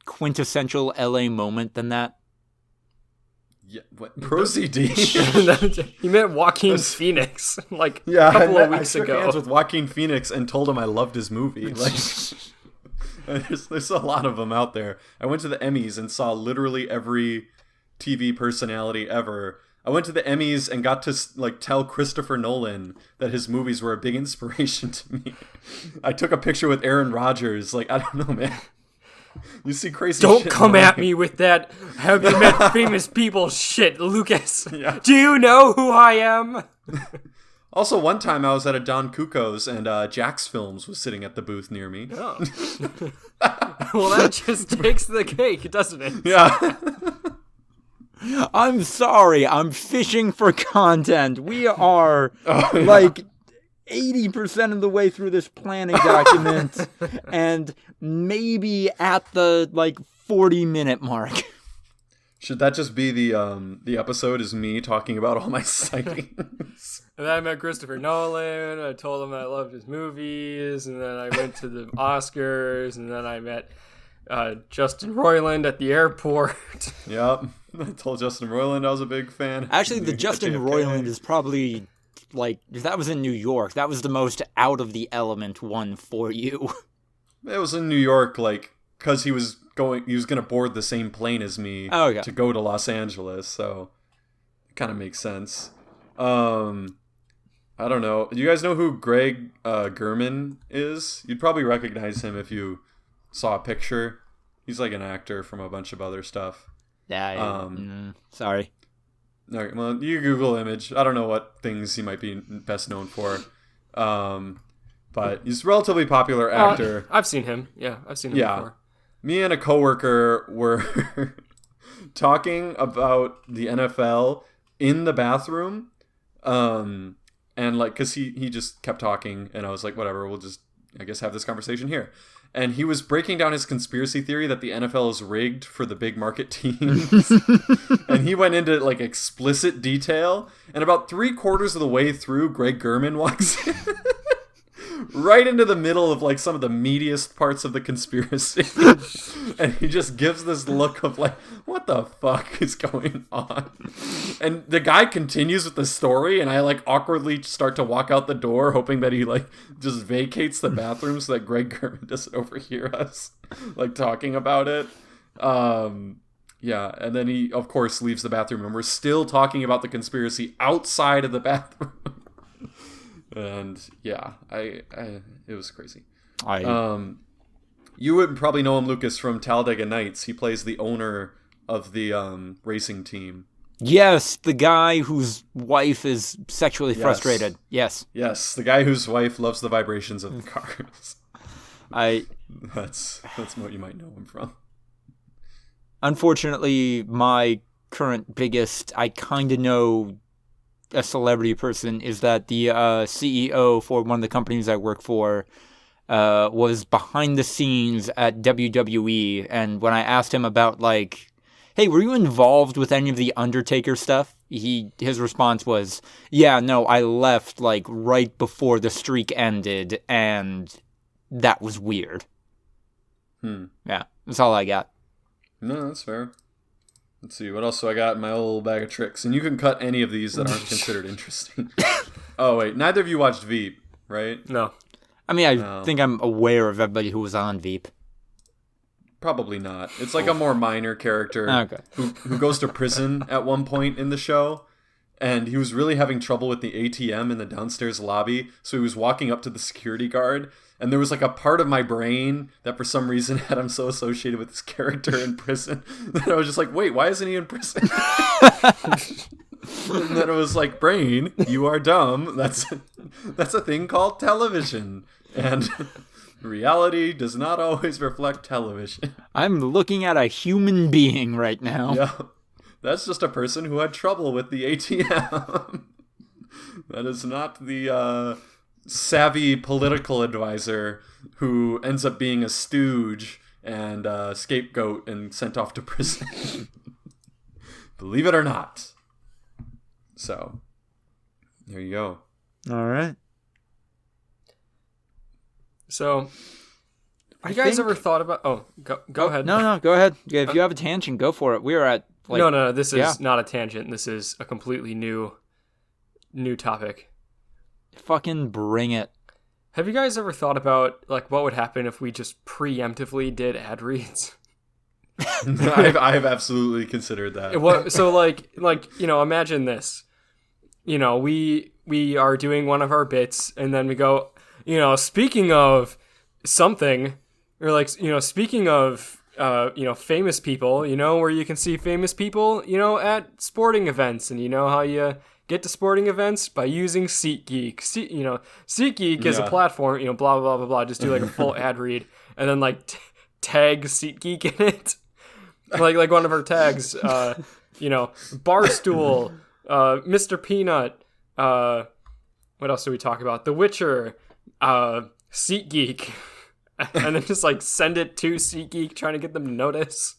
quintessential LA moment than that? Yeah, what? Pro ZD? He met Joaquin Phoenix like a Yeah, couple of weeks I shook ago. hands with Joaquin Phoenix and told him I loved his movie. Like, there's a lot of them out there. I went to the Emmys and saw literally every TV personality ever. I went to the Emmys and got to like tell Christopher Nolan that his movies were a big inspiration to me. I took a picture with Aaron Rodgers. Like, I don't know, man. You see crazy Don't shit come in at life. me with that have you met famous people shit, Lucas. Yeah. Do you know who I am? Also, one time I was at a Don Cuco's and Jax Films was sitting at the booth near me. Oh. Well, that just takes the cake, doesn't it? Yeah. I'm sorry, I'm fishing for content. We are like 80% of the way through this planning document and maybe at the like 40-minute mark. Should that just be the episode is me talking about all my sightings? And then I met Christopher Nolan. I told him I loved his movies. And then I went to the Oscars. And then I met Justin Roiland at the airport. Yep. I told Justin Roiland I was a big fan. Actually, the Justin Roiland is probably like, if that was in New York, that was the most out of the element one for you. It was in New York, like, because he was going to board the same plane as me to go to Los Angeles, so it kind of makes sense. I don't know. Do you guys know who Greg German is? You'd probably recognize him if you saw a picture. He's like an actor from a bunch of other stuff. Yeah. Sorry. All right, well, you Google image. I don't know what things he might be best known for. But he's a relatively popular actor. I've seen him. Yeah, I've seen him before. me and a coworker were talking about the NFL in the bathroom, and like, cause he just kept talking, and I was like, whatever, we'll just, I guess, have this conversation here. And he was breaking down his conspiracy theory that the NFL is rigged for the big market teams. And he went into like explicit detail. And about 3/4 of the way through, Greg Gurman walks in. Right into the middle of like some of the meatiest parts of the conspiracy. And he just gives this look of like, what the fuck is going on? And the guy continues with the story, and I like awkwardly start to walk out the door, hoping that he like just vacates the bathroom so that Greg Gurman doesn't overhear us like talking about it. Yeah, and then he of course leaves the bathroom, and we're still talking about the conspiracy outside of the bathroom. And yeah, I it was crazy. You would probably know him, Lucas, from Talladega Nights. He plays the owner of the racing team. Yes, the guy whose wife is sexually frustrated. Yes, the guy whose wife loves the vibrations of the cars. That's what you might know him from. Unfortunately, my current biggest, I kind of know a celebrity person, is that the CEO for one of the companies I work for was behind the scenes at WWE, and when I asked him about like, hey, were you involved with any of the Undertaker stuff? His response was, yeah, no, I left like right before the streak ended, and that was weird. Yeah, that's all I got. No, that's fair. Let's see, what else do I got in my old bag of tricks? And you can cut any of these that aren't considered interesting. Oh, wait, neither of you watched Veep, right? No. I mean, I think I'm aware of everybody who was on Veep. Probably not. It's like a more minor character who goes to prison at one point in the show, and he was really having trouble with the ATM in the downstairs lobby, so he was walking up to the security guard, and there was like a part of my brain that for some reason had him so associated with this character in prison that I was just like, wait, why isn't he in prison? And then it was like, brain, you are dumb. That's a thing called television. And reality does not always reflect television. I'm looking at a human being right now. Yeah. That's just a person who had trouble with the ATM. That is not the savvy political advisor who ends up being a stooge and scapegoat and sent off to prison. Believe it or not. So, there you go. All right. So, have you guys ever thought about... Oh, go ahead. No, go ahead. If you have a tangent, go for it. We are at... Like, no, this is not a tangent. This is a completely new topic. Fucking bring it. Have you guys ever thought about like what would happen if we just preemptively did ad reads? I've absolutely considered that. So like imagine this. We are doing one of our bits, and then we go, speaking of something, or like, speaking of famous people, where you can see famous people, at sporting events, and how you get to sporting events by using SeatGeek. SeatGeek is a platform, blah, blah, blah, blah. Just do like a full ad read and then like tag SeatGeek in it. Like one of our tags, Barstool, Mr. Peanut, what else do we talk about? The Witcher, SeatGeek. And then just like send it to SeatGeek, trying to get them to notice.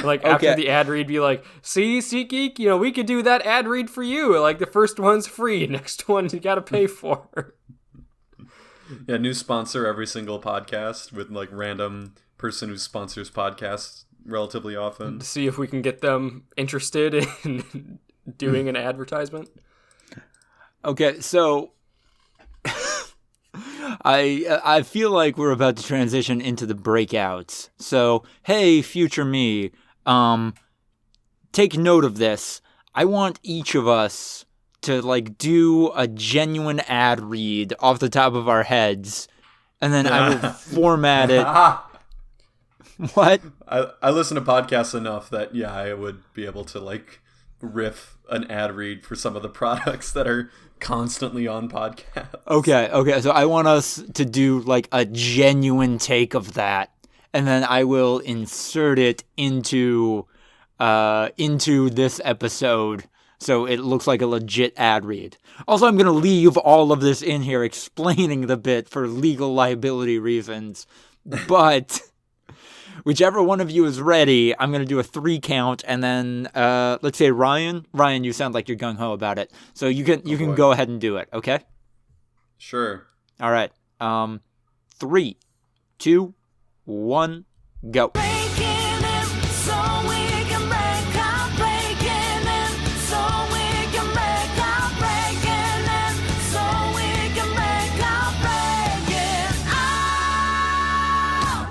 Like after the ad read, be like, "See, SeatGeek, we could do that ad read for you. Like the first one's free, next one you gotta pay for." Yeah, new sponsor every single podcast with like random person who sponsors podcasts relatively often. To see if we can get them interested in doing an advertisement. Okay, so I feel like we're about to transition into the breakouts. So, hey, future me, take note of this. I want each of us to like do a genuine ad read off the top of our heads, and then I will format it. What? I listen to podcasts enough that I would be able to like riff an ad read for some of the products that are constantly on podcasts. Okay. So I want us to do like a genuine take of that, and then I will insert it into this episode so it looks like a legit ad read. Also, I'm going to leave all of this in here explaining the bit for legal liability reasons, but whichever one of you is ready, I'm going to do a 3 count, and then let's say Ryan, you sound like you're gung-ho about it, so you can go ahead and do it, okay? Sure. All right. 3, 2, 1, go.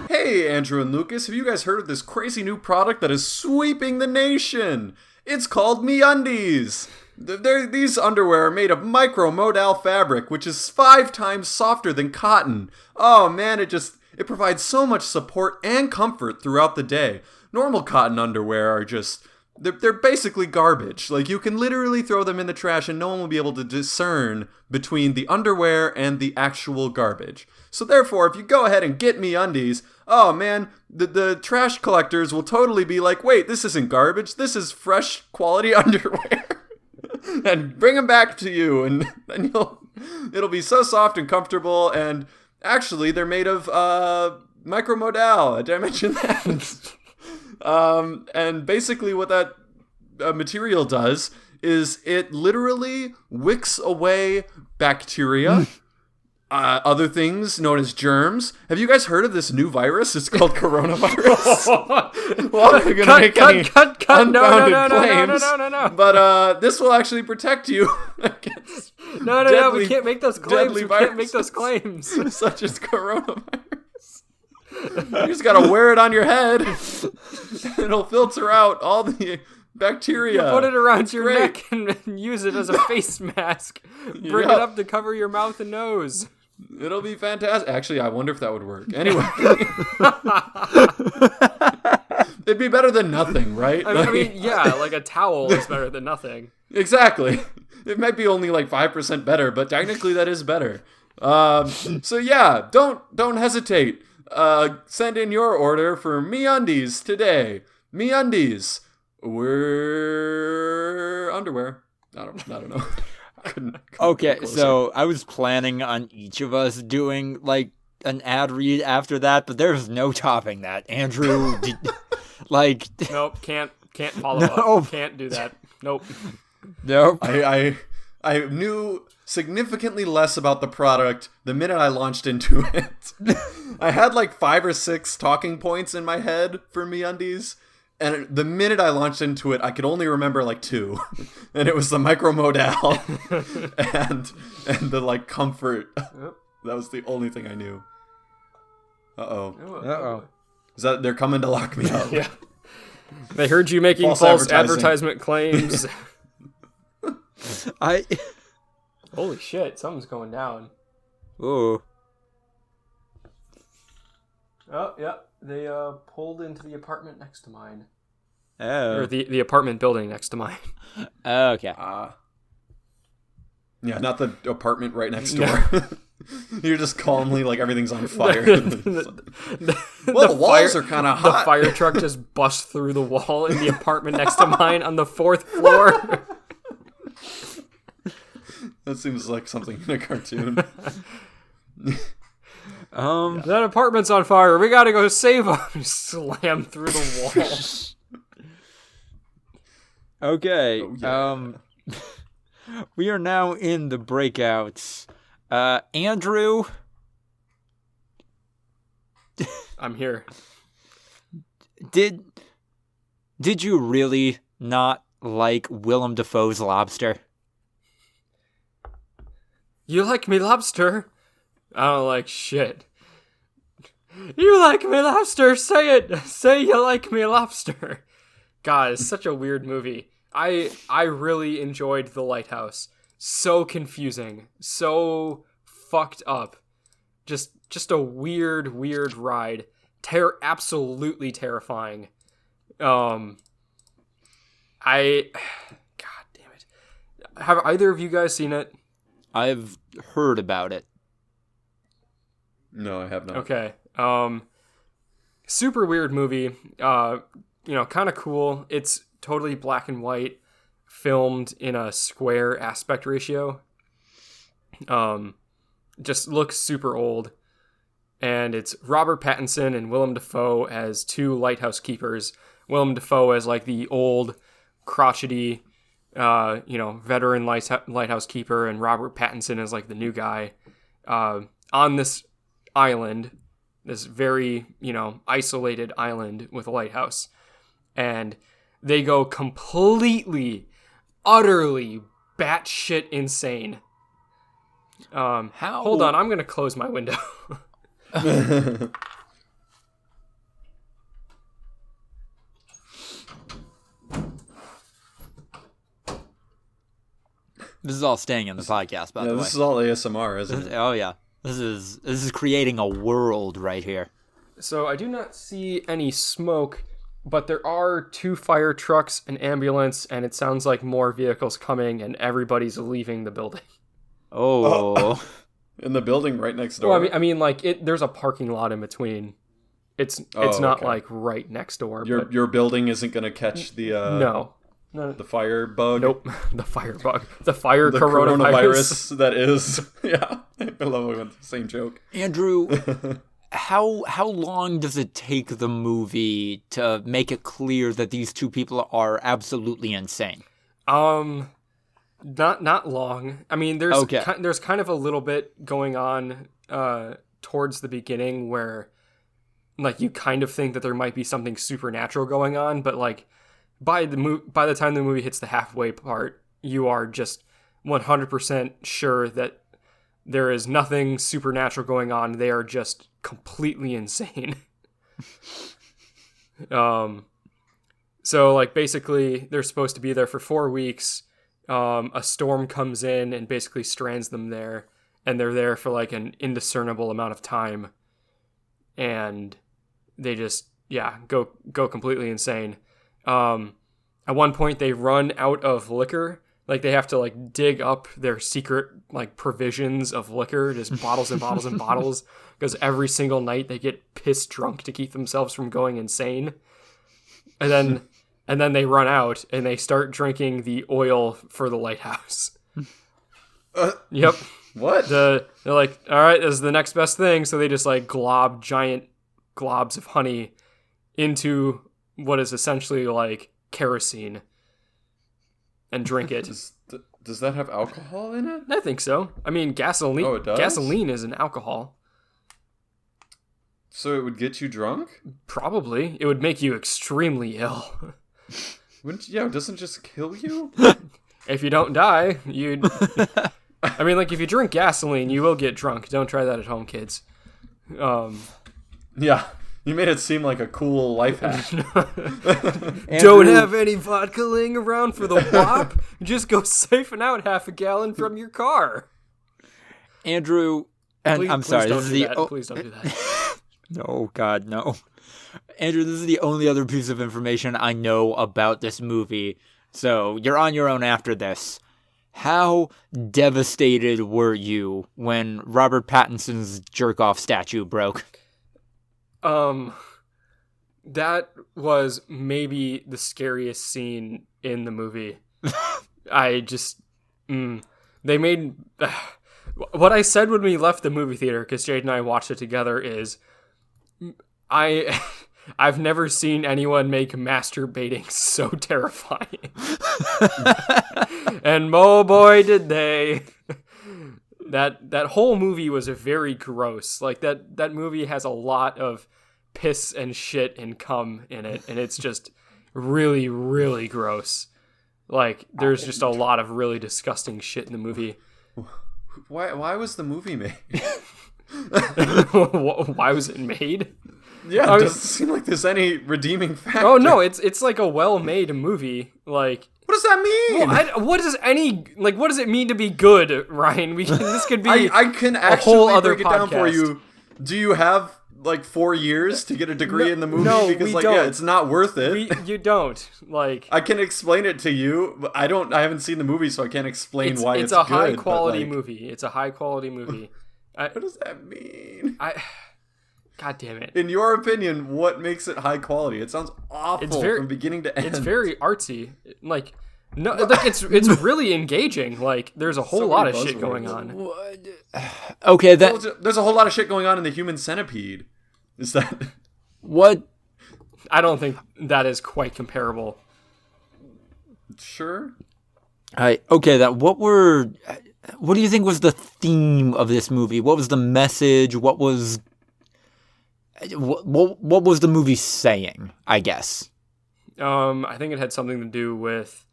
Hey, Andrew and Lucas, have you guys heard of this crazy new product that is sweeping the nation? It's called MeUndies. These underwear are made of micro-modal fabric, which is 5 times softer than cotton. Oh man, it provides so much support and comfort throughout the day. Normal cotton underwear are they're basically garbage. Like, you can literally throw them in the trash and no one will be able to discern between the underwear and the actual garbage. So therefore, if you go ahead and get MeUndies, oh man, the trash collectors will totally be like, wait, this isn't garbage, this is fresh quality underwear. And bring them back to you, and it'll be so soft and comfortable, and actually they're made of micromodal. Did I mention that? And basically what that material does is it literally wicks away bacteria, other things known as germs. Have you guys heard of this new virus? It's called coronavirus. Well, I'm going to make any unfounded claims. No. But this will actually protect you against No, we can't make those claims. We can't make those claims. Such as coronavirus. You just gotta wear it on your head. It'll filter out all the bacteria. You put it around your neck and use it as a face mask. Bring it up to cover your mouth and nose. It'll be fantastic. Actually, I wonder if that would work. Anyway. It'd be better than nothing, right? I mean, yeah, like a towel is better than nothing. Exactly. It might be only like 5% better, but technically that is better. So yeah, don't hesitate. Send in your order for MeUndies today. MeUndies. We're underwear. I don't know. couldn't okay, so I was planning on each of us doing like an ad read after that, but there's no topping that. Andrew, nope, can't follow up. Can't do that. Nope. I knew significantly less about the product the minute I launched into it. I had like 5 or 6 talking points in my head for MeUndies, and the minute I launched into it, I could only remember like 2, and it was the micromodal and the like comfort. Yep. That was the only thing I knew. Uh-oh. Is that they're coming to lock me up? Yeah. They heard you making false advertisement claims. Holy shit, something's going down. Ooh. Oh, yeah. They pulled into the apartment next to mine. Oh. Or the apartment building next to mine. Okay. Yeah, not the apartment right next door. You're just calmly like everything's on fire. The walls are kind of hot. The fire truck just busts through the wall in the apartment next to mine on the 4th floor. That seems like something in a cartoon. That apartment's on fire. We gotta go save him. Slam through the wall. Okay. Oh, yeah. We are now in the breakouts. Andrew. I'm here. Did you really not like Willem Dafoe's Lobster? You like me lobster? I don't like shit. You like me lobster? Say it. Say you like me lobster. God, it's such a weird movie. I really enjoyed The Lighthouse. So confusing. So fucked up. Just a weird ride. Absolutely terrifying. God damn it. Have either of you guys seen it? I've heard about it. No, I have not. Okay. super weird movie. Kind of cool. It's totally black and white, filmed in a square aspect ratio. Just looks super old. And it's Robert Pattinson and Willem Dafoe as two lighthouse keepers. Willem Dafoe as like the old, crotchety, veteran lighthouse keeper, and Robert Pattinson as like the new guy on this island, this very, isolated island with a lighthouse. And they go completely, utterly batshit insane. Hold on, I'm going to close my window. This is all staying in the podcast, by the way. This is all ASMR, isn't it? Oh yeah, this is creating a world right here. So I do not see any smoke, but there are 2 fire trucks, an ambulance, and it sounds like more vehicles coming, and everybody's leaving the building. Oh. In the building right next door. Well, I mean, like there's a parking lot in between. It's not like right next door. Your building isn't going to catch the no. The fire bug. Nope. The fire bug. The coronavirus that is. Yeah. I love we went the same joke. Andrew, how long does it take the movie to make it clear that these two people are absolutely insane? Not long. I mean, there's kind of a little bit going on towards the beginning where like you kind of think that there might be something supernatural going on, but like by the time the movie hits the halfway part, you are just 100% sure that there is nothing supernatural going on. They are just completely insane. So like basically they're supposed to be there for 4 weeks. A storm comes in and basically strands them there, and they're there for like an indiscernible amount of time, and they just go completely insane. At one point they run out of liquor. Like they have to like dig up their secret like provisions of liquor, just bottles and bottles and bottles, because every single night they get pissed drunk to keep themselves from going insane. And then they run out and they start drinking the oil for the lighthouse. Yep. What? They're like, all right, this is the next best thing. So they just like glob giant globs of honey into what is essentially like kerosene and drink it. Does that have alcohol in it? I think so. I mean, gasoline. Oh, it does? Gasoline is an alcohol. So it would get you drunk? Probably. It would make you extremely ill. It doesn't just kill you? If you don't die, you'd... I mean, like, if you drink gasoline, you will get drunk. Don't try that at home, kids. Yeah. You made it seem like a cool life hack. Don't have any vodka laying around for the wop? Just go siphon out half a gallon from your car. Andrew, and I'm sorry, this is the... Please don't do that. No, God, no. Andrew, this is the only other piece of information I know about this movie, so you're on your own after this. How devastated were you when Robert Pattinson's jerk-off statue broke? That was maybe the scariest scene in the movie. I just... they made... what I said when we left the movie theater, because Jade and I watched it together, is... I've never seen anyone make masturbating so terrifying. And oh boy did they. That whole movie was very gross. Like that movie has a lot of piss and shit and cum in it, and it's just really, really gross. Like there's just a lot of really disgusting shit in the movie. Why was the movie made? Why was it made? Yeah, it doesn't seem like there's any redeeming factor. Oh no, it's like a well-made movie. Like, what does that mean? Well, what does it mean to be good, Ryan? This could be. I can actually whole other break it down for you. Do you have like 4 years to get a degree in the movie? No, because we don't. Yeah, it's not worth it. You don't like. I can explain it to you, but I haven't seen the movie, so I can't explain why it's a good. High-quality movie. It's a high quality movie. What does that mean? God damn it. In your opinion, what makes it high quality? It sounds awful from beginning to end. It's very artsy. Like, no, like it's really engaging. Like, there's a whole lot of shit going on. Okay, there's a whole lot of shit going on in the Human Centipede. Is that what? I don't think that is quite comparable. Sure. Okay. What do you think was the theme of this movie? What was the message? What was the movie saying? I guess. I think it had something to do with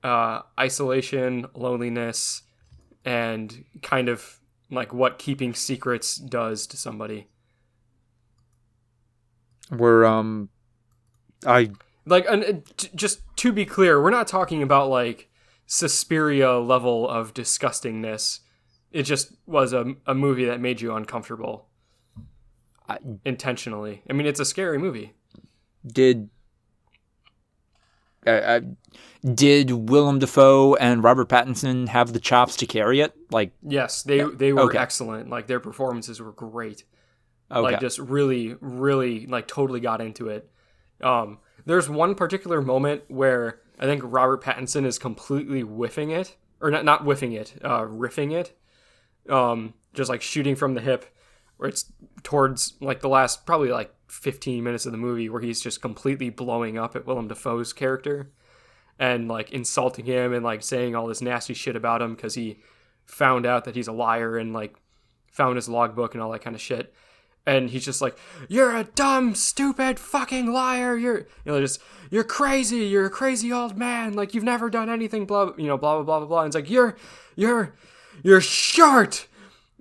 isolation, loneliness, and kind of like what keeping secrets does to somebody. Just to be clear, we're not talking about like Suspiria level of disgustingness. It just was a movie that made you uncomfortable. Intentionally. I mean, it's a scary movie. Did Willem Dafoe and Robert Pattinson have the chops to carry it? Like, yes, they were excellent. Like, their performances were great. Okay. Like, just really, really, like, totally got into it. There's one particular moment where I think Robert Pattinson is completely whiffing it, or not whiffing it, riffing it. Just like shooting from the hip, where it's towards like the last probably like 15 minutes of the movie where he's just completely blowing up at Willem Dafoe's character and like insulting him and like saying all this nasty shit about him because he found out that he's a liar and like found his logbook and all that kind of shit. And he's just like, "You're a dumb, stupid, fucking liar. You're crazy. You're a crazy old man. Like, you've never done anything, blah, blah, blah, blah, blah." And it's like, you're short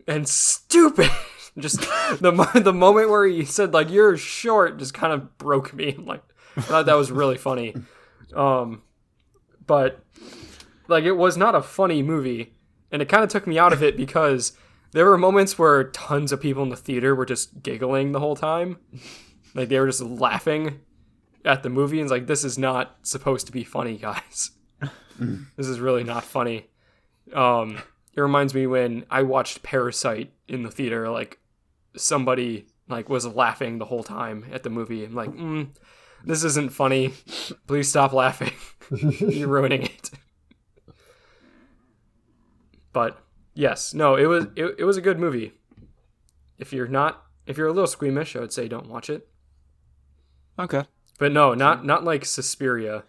and stupid. Just the moment where he said, like, "You're short," just kind of broke me. Like, I thought that was really funny. But, like, it was not a funny movie. And it kind of took me out of it because there were moments where tons of people in the theater were just giggling the whole time. Like, they were just laughing at the movie. And it's like, this is not supposed to be funny, guys. This is really not funny. It reminds me when I watched Parasite in the theater, like, somebody, like, was laughing the whole time at the movie. I'm like, this isn't funny. Please stop laughing. You're ruining it. But... yes, no, it was a good movie. If you're a little squeamish, I would say don't watch it. Okay. But no, not like Suspiria.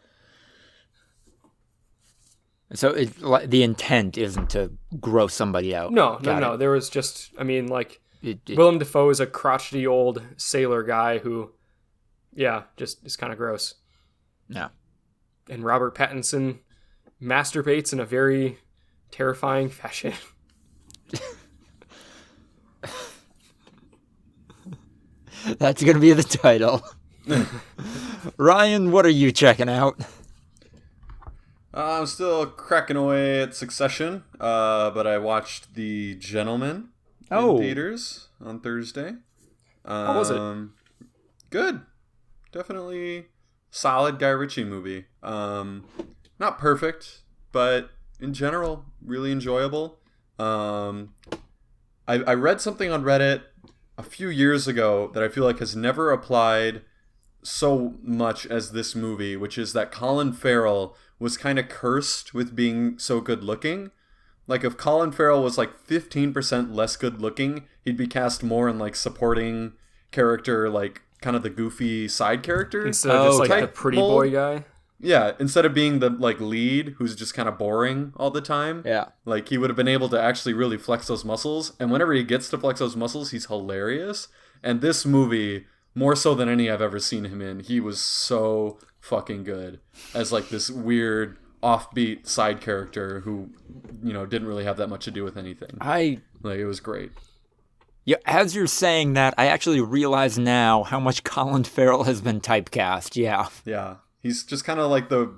So the intent isn't to gross somebody out. No. There was just, I mean, like, Willem Dafoe is a crotchety old sailor guy who, yeah, just is kind of gross. No. And Robert Pattinson masturbates in a very terrifying fashion. That's going to be the title. Ryan, what are you checking out? I'm still cracking away at Succession, but I watched The Gentleman in theaters on Thursday. How was it? Good. Definitely solid Guy Ritchie movie. Not perfect, but in general, really enjoyable. I read something on Reddit a few years ago that I feel like has never applied so much as this movie, which is that Colin Farrell was kind of cursed with being so good looking. Like, if Colin Farrell was like 15% less good looking, he'd be cast more in like supporting character, like kind of the goofy side character. Instead of just like the pretty boy guy. Yeah, instead of being the like lead who's just kind of boring all the time. Yeah. Like, he would have been able to actually really flex those muscles. And whenever he gets to flex those muscles, he's hilarious. And this movie, more so than any I've ever seen him in, he was so fucking good as like this weird offbeat side character who, you know, didn't really have that much to do with anything. It was great. Yeah, as you're saying that, I actually realize now how much Colin Farrell has been typecast. Yeah. Yeah. He's just kind of like the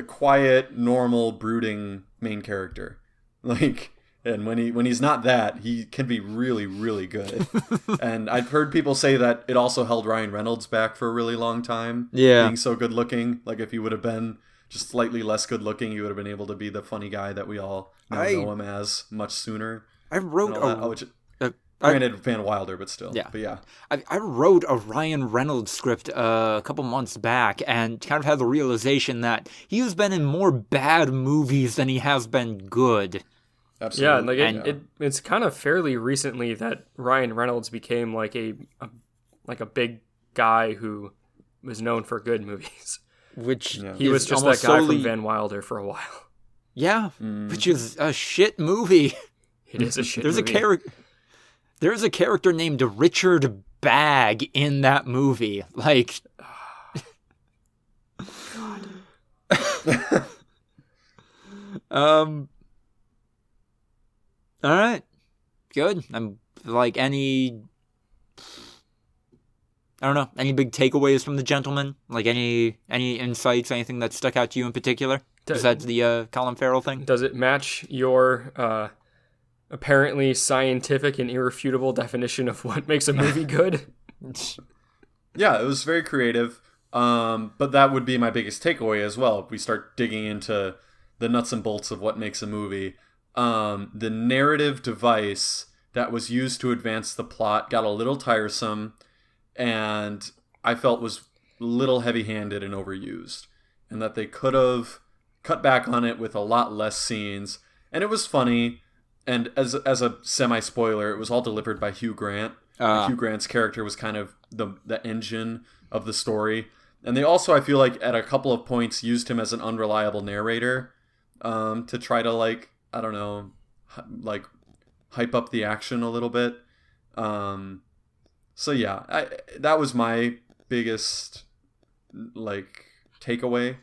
quiet, normal, brooding main character. Like, and when he's not that, he can be really, really good. And I've heard people say that it also held Ryan Reynolds back for a really long time. Yeah. Being so good looking. Like, if he would have been just slightly less good looking, he would have been able to be the funny guy that we all know him as much sooner. I wrote Granted, Van Wilder, but still. Yeah. But yeah. I wrote a Ryan Reynolds script a couple months back and kind of had the realization that he has been in more bad movies than he has been good. Absolutely. Yeah, like it's kind of fairly recently that Ryan Reynolds became like a big guy who was known for good movies. Which he was just that guy from Van Wilder for a while. Yeah, which is a shit movie. It is a shit movie. There's a character named Richard Bagg in that movie. Like, God. All right, good. I'm like I don't know, any big takeaways from the gentleman? Like any insights, anything that stuck out to you in particular? Besides the Colin Farrell thing? Does it match your apparently scientific and irrefutable definition of what makes a movie good? Yeah, it was very creative. But that would be my biggest takeaway as well. If we start digging into the nuts and bolts of what makes a movie, the narrative device that was used to advance the plot got a little tiresome, and I felt was a little heavy-handed and overused, and that they could have cut back on it with a lot less scenes. And it was funny, and as a semi-spoiler, it was all delivered by Hugh Grant. Hugh Grant's character was kind of the engine of the story. And they also, I feel like, at a couple of points used him as an unreliable narrator to try to, like, I don't know, like, hype up the action a little bit. So yeah, that was my biggest, like, takeaway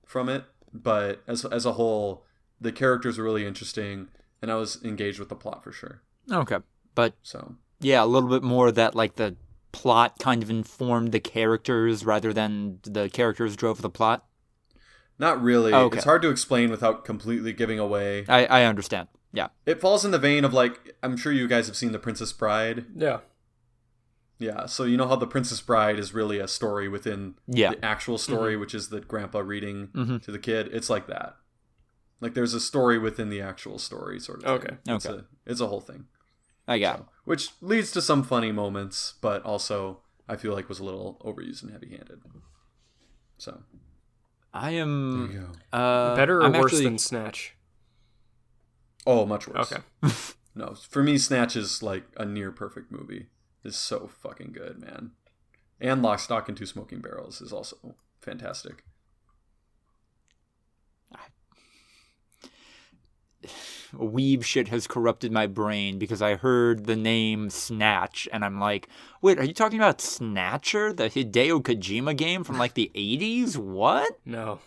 from it. But as a whole, the characters were really interesting, and I was engaged with the plot for sure. Okay, but so yeah, a little bit more that like the plot kind of informed the characters rather than the characters drove the plot. Not really. Okay. It's hard to explain without completely giving away. I understand. Yeah, it falls in the vein of, like, I'm sure you guys have seen The Princess Bride. Yeah. Yeah, so you know how The Princess Bride is really a story within the actual story, which is the grandpa reading to the kid. It's like that. Like, there's a story within the actual story, sort of thing. Okay. It's a whole thing. I got it. Which leads to some funny moments, but also I feel like was a little overused and heavy-handed. So I am there you go. Better or worse than Snatch? Oh, much worse. Okay. No, for me, Snatch is like a near perfect movie. It's so fucking good, man. And Lock, Stock, and Two Smoking Barrels is also fantastic. Weeb shit has corrupted my brain because I heard the name Snatch and I'm like, wait, are you talking about Snatcher, the Hideo Kojima game from like the 80s? What? No,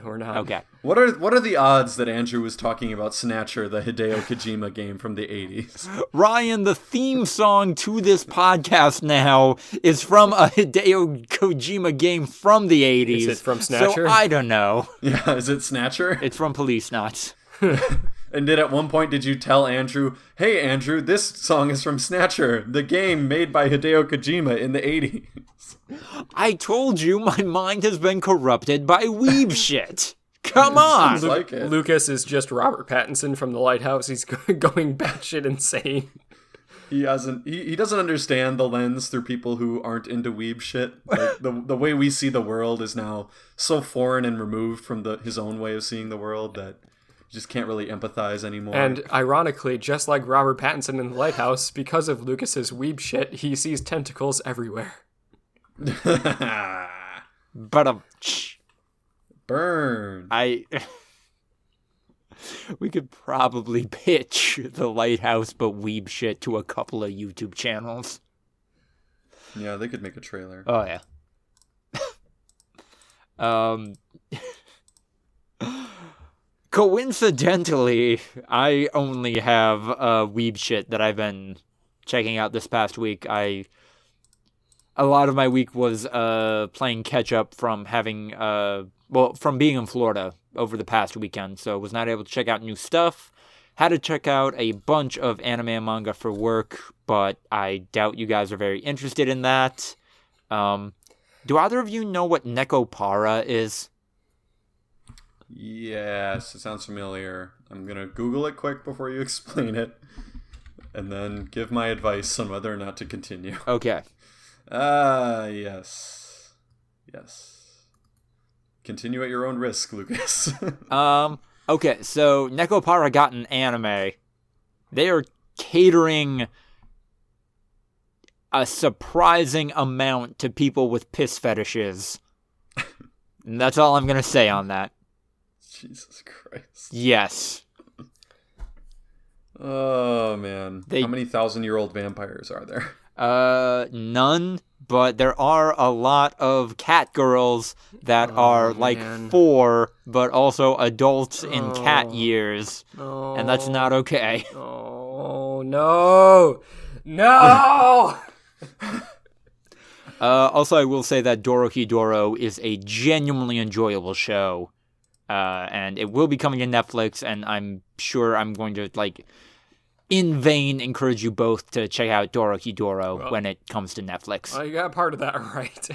we're not. Okay. What are the odds that Andrew was talking about Snatcher, the Hideo Kojima game from the 80s? Ryan, the theme song to this podcast now is from a Hideo Kojima game from the 80s. Is it from Snatcher? So I don't know. Yeah, is it Snatcher? It's from Police Knots. And at one point did you tell Andrew, hey Andrew, this song is from Snatcher, the game made by Hideo Kojima in the 80s? I told you my mind has been corrupted by weeb shit. Come on. Sounds like it. Lucas is just Robert Pattinson from The Lighthouse. He's going batshit insane. He doesn't understand the lens through people who aren't into weeb shit. Like, the way we see the world is now so foreign and removed from his own way of seeing the world that you just can't really empathize anymore. And ironically, just like Robert Pattinson in The Lighthouse, because of Lucas's weeb shit, he sees tentacles everywhere. But burn. We could probably pitch The Lighthouse but weeb shit to a couple of YouTube channels. Yeah, they could make a trailer. Oh yeah. Coincidentally, I only have weeb shit that I've been checking out this past week. A lot of my week was playing catch up from having from being in Florida over the past weekend, so was not able to check out new stuff. Had to check out a bunch of anime and manga for work, but I doubt you guys are very interested in that. Do either of you know what Nekopara is? Yes, it sounds familiar. I'm gonna Google it quick before you explain it. and then give my advice on whether or not to continue. Okay. Yes. Continue at your own risk, Lucas. Okay, so Nekopara got an anime. They are catering a surprising amount to people with piss fetishes. And that's all I'm going to say on that. Jesus Christ. Yes. Oh, man. How many 1,000-year-old vampires are there? None, but there are a lot of cat girls that are like 4, but also adults in cat years. And that's not okay. Oh, no! No! Also, I will say that Dorohedoro is a genuinely enjoyable show. And it will be coming to Netflix, and I'm sure I'm going to, in vain, encourage you both to check out Dorohedoro when it comes to Netflix. Well, you got part of that right.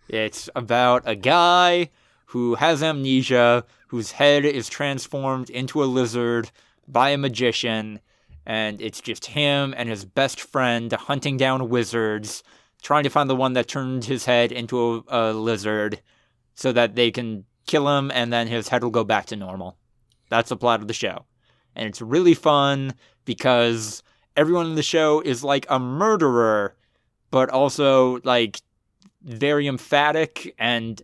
It's about a guy who has amnesia, whose head is transformed into a lizard by a magician, and it's just him and his best friend hunting down wizards, trying to find the one that turned his head into a lizard, so that they can kill him, and then his head will go back to normal. That's the plot of the show. And it's really fun, because everyone in the show is like a murderer, but also, very emphatic, and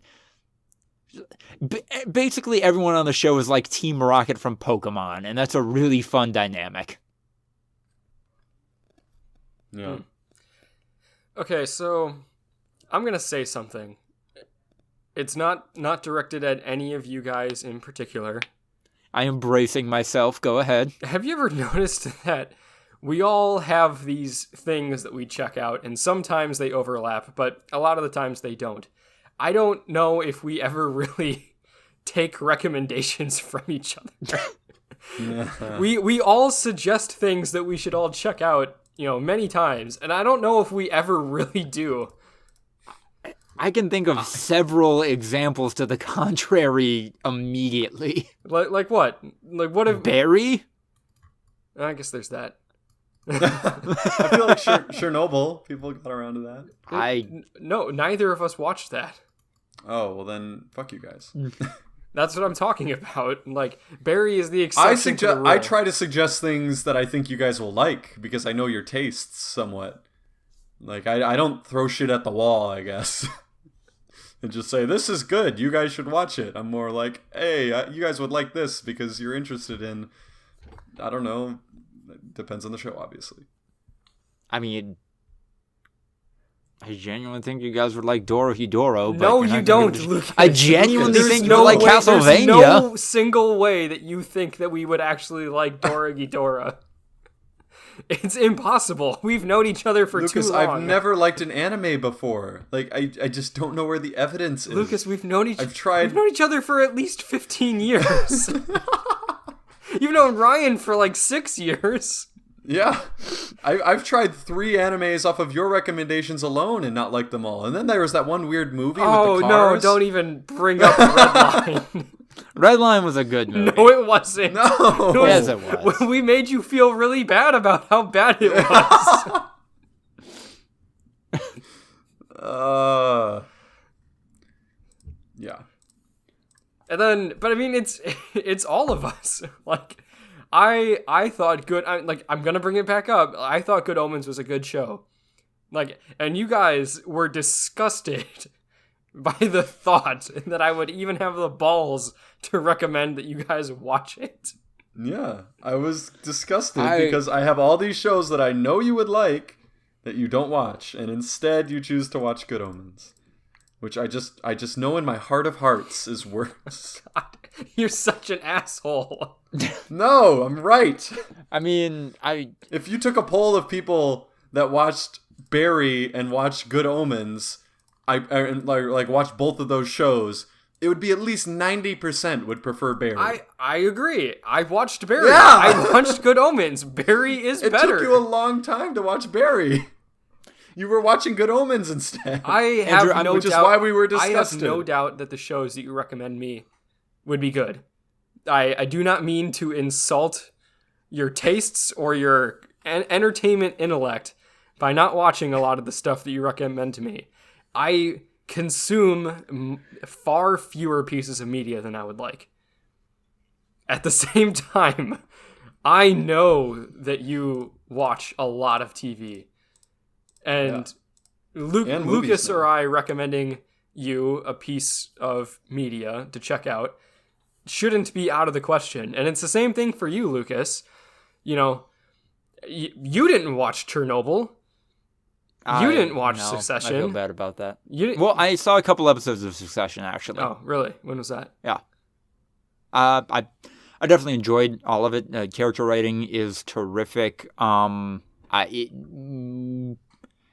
basically everyone on the show is like Team Rocket from Pokemon, and that's a really fun dynamic. Yeah. Okay, so I'm going to say something. It's not directed at any of you guys in particular. I am bracing myself. Go ahead. Have you ever noticed that we all have these things that we check out, and sometimes they overlap, but a lot of the times they don't? I don't know if we ever really take recommendations from each other. We all suggest things that we should all check out, many times, and I don't know if we ever really do. I can think of several examples to the contrary immediately. Like what? Like what if Barry? I guess there's that. I feel like Chernobyl. People got around to that. No, neither of us watched that. Oh, well then, fuck you guys. That's what I'm talking about. Barry is the exception to the rule. I try to suggest things that I think you guys will like, because I know your tastes somewhat. I don't throw shit at the wall, I guess. And just say, this is good, you guys should watch it. I'm more like, hey, you guys would like this because you're interested in, I don't know, it depends on the show, obviously. I mean, I genuinely think you guys would like Dorohedoro. No, you don't, Lucas. I genuinely think you would like Castlevania. There's no single way that you think that we would actually like Dorohedoro. It's impossible. We've known each other for Lucas, too long. I've never liked an anime before. I just don't know where the evidence is. Lucas, we've known each other for at least 15 years. You've known Ryan for 6 years. Yeah. I've tried 3 animes off of your recommendations alone and not liked them all. And then there was that one weird movie with the cars. Oh, no, don't even bring up Redline. Redline was a good movie. No, it wasn't. No. Yes, it was. We made you feel really bad about how bad it was. Yeah. And then, but I mean, it's all of us. I thought I'm gonna bring it back up. I thought Good Omens was a good show. And you guys were disgusted by the thought that I would even have the balls to recommend that you guys watch it. Yeah, I was disgusted because I have all these shows that I know you would like that you don't watch, and instead you choose to watch Good Omens, which I just know in my heart of hearts is worse. God, you're such an asshole. No, I'm right. I mean, if you took a poll of people that watched Barry and watched Good Omens, watch both of those shows, it would be at least 90% would prefer Barry. I agree. I watched Barry. Yeah! I watched Good Omens. Barry is better. It took you a long time to watch Barry. You were watching Good Omens instead. Which is why we were disgusted. I have no doubt that the shows that you recommend me would be good. I do not mean to insult your tastes or your entertainment intellect by not watching a lot of the stuff that you recommend to me. I consume far fewer pieces of media than I would like. At the same time, I know that you watch a lot of TV. And Lucas or I recommending you a piece of media to check out shouldn't be out of the question. And it's the same thing for you, Lucas. You know, you didn't watch Chernobyl. You didn't watch Succession. I feel bad about that. Well, I saw a couple episodes of Succession, actually. Oh, really? When was that? Yeah. I definitely enjoyed all of it. Character writing is terrific.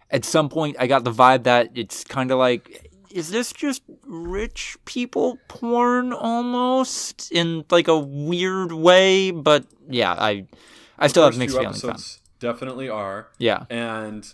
At some point, I got the vibe that it's kind of like, is this just rich people porn almost in like a weird way? But yeah, I still have mixed feelings on it. Definitely are. Yeah. And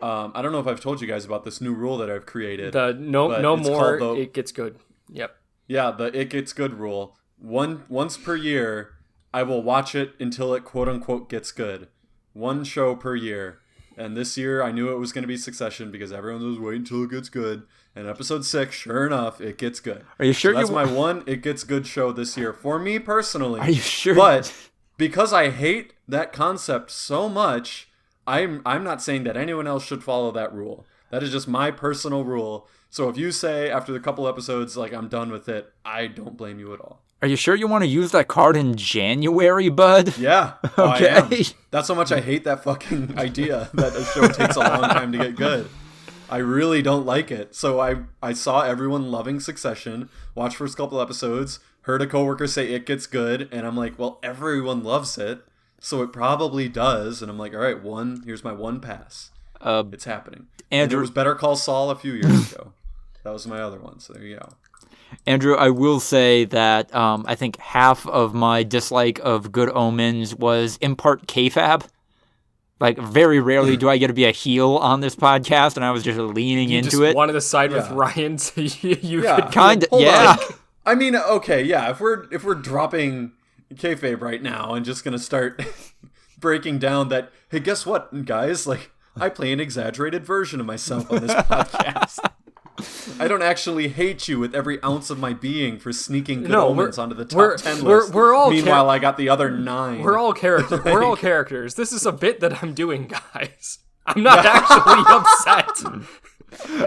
I don't know if I've told you guys about this new rule that I've created. No more, it gets good. Yep. Yeah, the it gets good rule. Once per year, I will watch it until it quote unquote gets good. One show per year. And this year, I knew it was going to be Succession because everyone was waiting until it gets good. And episode 6, sure enough, it gets good. Are you sure? So that's my one it gets good show this year for me personally. Are you sure? But because I hate that concept so much, I'm not saying that anyone else should follow that rule. That is just my personal rule. So if you say after the couple episodes, like, I'm done with it, I don't blame you at all. Are you sure you want to use that card in January, bud? Yeah. Okay. I am. That's how much I hate that fucking idea that a show takes a long time to get good. I really don't like it. So I saw everyone loving Succession, watched first couple episodes, heard a coworker say it gets good, and I'm like, well, everyone loves it, so it probably does. And I'm like, all right, here's my one pass. It's happening. And it was Better Call Saul a few years ago. That was my other one, so there you go. Andrew, I will say that I think half of my dislike of Good Omens was in part Kayfabe. Like, very rarely do I get to be a heel on this podcast, and I was just leaning into it. You wanted to side with Ryan, so you could kind of, yeah. I mean, okay, yeah. If we're dropping Kayfabe right now and just gonna start breaking down that, hey, guess what, guys? Like, I play an exaggerated version of myself on this podcast. I don't actually hate you with every ounce of my being for sneaking Good Omens onto the top 10 list. We're all Meanwhile, I got the other 9. We're all characters. We're all characters. This is a bit that I'm doing, guys. I'm not actually upset.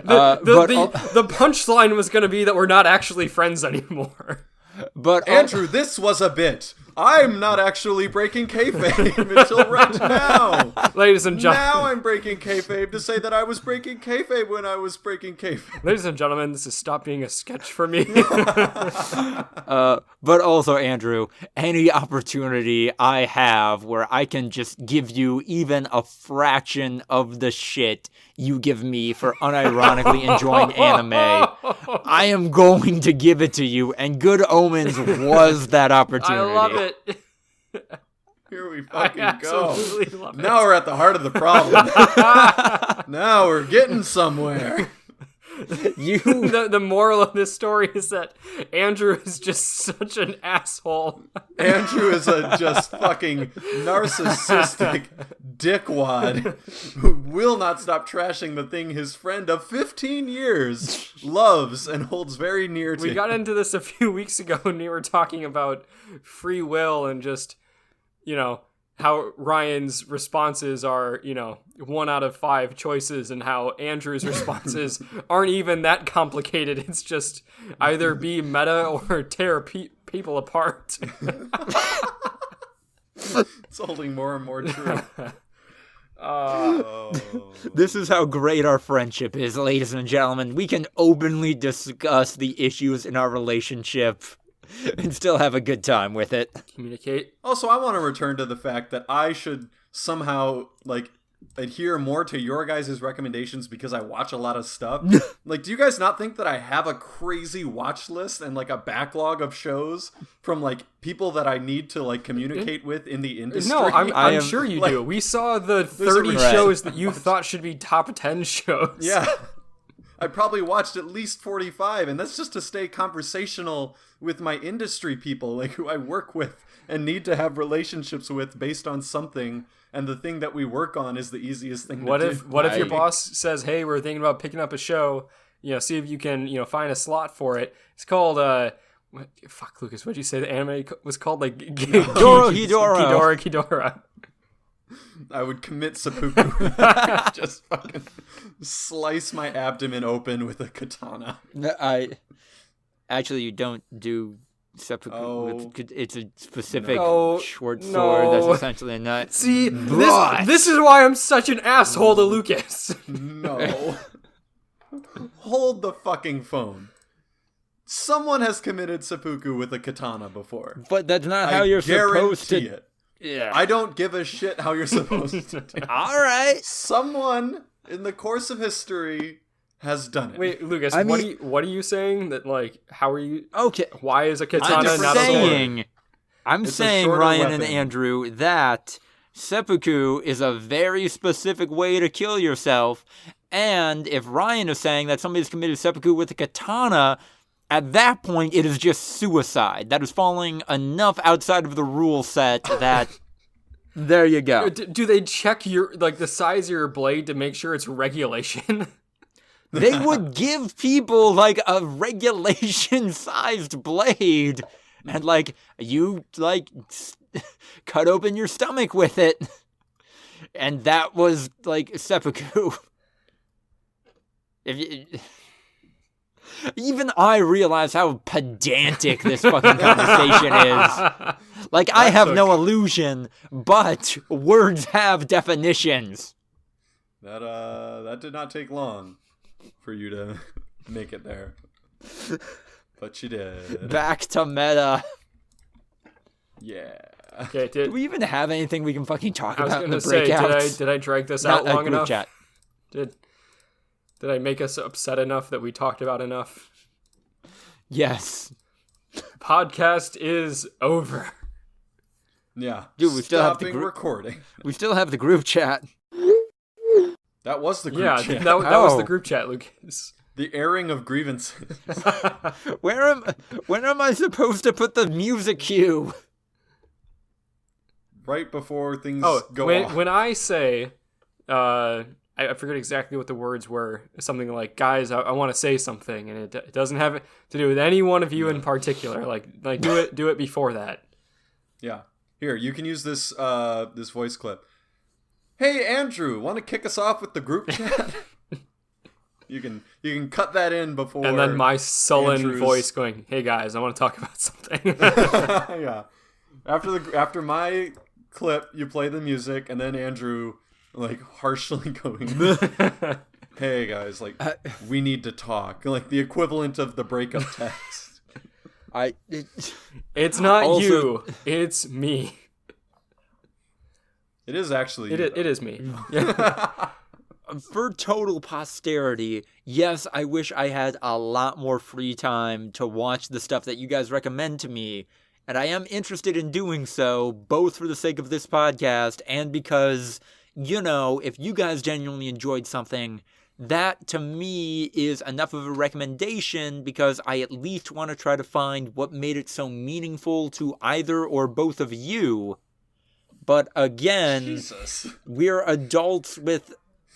The punchline was going to be that we're not actually friends anymore. But Andrew, this was a bit. I'm not actually breaking kayfabe until right now. Ladies and gentlemen. Now I'm breaking kayfabe to say that I was breaking kayfabe when I was breaking kayfabe. Ladies and gentlemen, this is Stop Being a Sketch for me. But also, Andrew, any opportunity I have where I can just give you even a fraction of the shit you give me for unironically enjoying anime, I am going to give it to you, and Good Omens was that opportunity. I love it. Here we fucking go. Love now it. We're at the heart of the problem. Now we're getting somewhere. The moral of this story is that Andrew is just such an asshole. Andrew is a just fucking narcissistic dickwad who will not stop trashing the thing his friend of 15 years loves and holds very near to. We got into this a few weeks ago when we were talking about free will and just, you know, how Ryan's responses are, you know, 1 out of 5 choices, and how Andrew's responses aren't even that complicated. It's just either be meta or tear people apart. It's holding more and more true. This is how great our friendship is, ladies and gentlemen. We can openly discuss the issues in our relationship and still have a good time with it. Communicate. Also, I want to return to the fact that I should somehow, like, adhere more to your guys' recommendations because I watch a lot of stuff. Like, do you guys not think that I have a crazy watch list and, like, a backlog of shows from, like, people that I need to, like, communicate with in the industry? No, I'm sure you do. We saw the 30 shows that you thought should be top 10 shows. Yeah. I probably watched at least 45, and that's just to stay conversational with my industry people, like who I work with and need to have relationships with based on something, and the thing that we work on is the easiest thing to do. What if your boss says, "Hey, we're thinking about picking up a show, see if you can, find a slot for it." It's called fuck, Lucas, what'd you say the anime was called? Like Ghidorah. I would commit seppuku. Just fucking slice my abdomen open with a katana. You don't do seppuku. Oh. It's a specific short sword No. that's essentially a nut. See, this is why I'm such an asshole to Lucas. No. Hold the fucking phone. Someone has committed seppuku with a katana before. But that's not how you're supposed to. It. Yeah. I don't give a shit how you're supposed to do it. All right. Someone in the course of history has done it. Wait, Lucas, I what mean- are you saying that how are you? Okay. Why is a katana I'm not a sword? saying, It's a saying, shorter Ryan and weapon. Andrew, that seppuku is a very specific way to kill yourself. And if Ryan is saying that somebody's committed seppuku with a katana, at that point, it is just suicide. That is falling enough outside of the rule set that there you go. Do they check the size of your blade to make sure it's regulation? They would give people like a regulation-sized blade, and you cut open your stomach with it, and that was seppuku. Even I realize how pedantic this fucking conversation is. I have no illusion, but words have definitions. That did not take long for you to make it there. But you did. Back to meta. Yeah. Okay, Do we even have anything we can fucking talk I was about in the gonna say, breakouts? did I drag this Not out a long group enough? chat. Did I make us upset enough that we talked about enough? Yes. Podcast is over. Yeah. Dude, we still have the Stopping group- recording. We still have the group chat. That was the group Yeah, chat. that was Oh. the group chat, Lucas. The airing of grievances. When am I supposed to put the music cue? Right before things go off. when I say, I forget exactly what the words were. Something like, "Guys, I want to say something," and it doesn't have to do with any one of you in particular. Like do it before that. Yeah. Here, you can use this this voice clip. Hey Andrew, want to kick us off with the group chat? You can cut that in before. And then my sullen Andrew's- voice going, "Hey guys, I want to talk about something." Yeah. After my clip, you play the music, and then Andrew harshly going, "Hey guys, we need to talk." Like the equivalent of the breakup text. It's not Also- you, it's me. It is actually. It is me. For total posterity, yes, I wish I had a lot more free time to watch the stuff that you guys recommend to me, and I am interested in doing so, both for the sake of this podcast and because, if you guys genuinely enjoyed something, that to me is enough of a recommendation because I at least want to try to find what made it so meaningful to either or both of you. But again, Jesus. we're adults with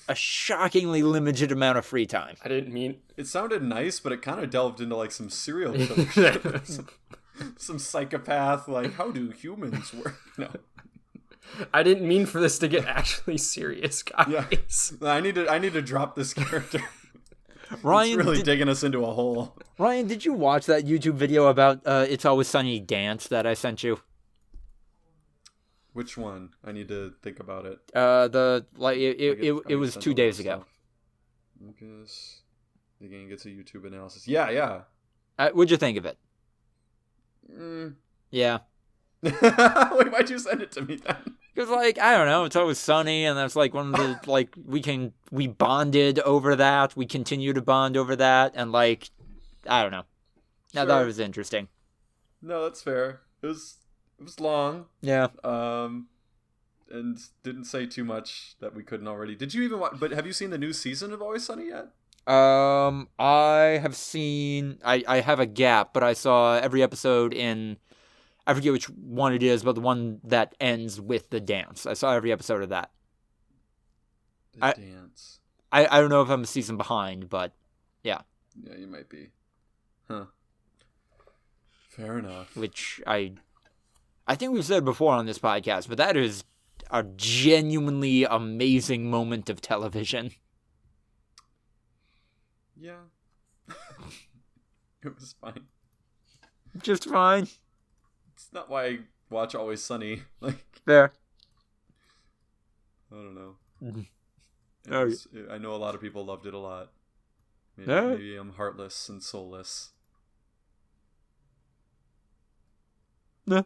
a shockingly limited amount of free time. I didn't mean. It sounded nice, but it kind of delved into some serial killer shit. some psychopath. How do humans work? No. I didn't mean for this to get actually serious, guys. Yeah. I need to drop this character. Ryan, It's really digging us into a hole. Ryan, did you watch that YouTube video about It's Always Sunny dance that I sent you? Which one? I need to think about it. It was 2 days ago. Lucas, the game gets a YouTube analysis. Yeah. What'd you think of it? Yeah. Wait, why'd you send it to me then? Because, I don't know, It's Always Sunny, and that's one of the, we bonded over that, we continue to bond over that, and, I don't know. I thought it was interesting. No, that's fair. It was long. Yeah. And didn't say too much that we couldn't already. Did you even watch? But have you seen the new season of Always Sunny yet? I have seen. I have a gap, but I saw every episode in. I forget which one it is, but the one that ends with the dance. I saw every episode of that. The dance. I don't know if I'm a season behind, but yeah. Yeah, you might be. Huh. Fair enough. Which I think we've said before on this podcast, but that is a genuinely amazing moment of television. Yeah. It was fine. Just fine. It's not why I watch Always Sunny. Like, there. I don't know. Mm-hmm. I know a lot of people loved it a lot. Yeah. Maybe I'm heartless and soulless. Yeah.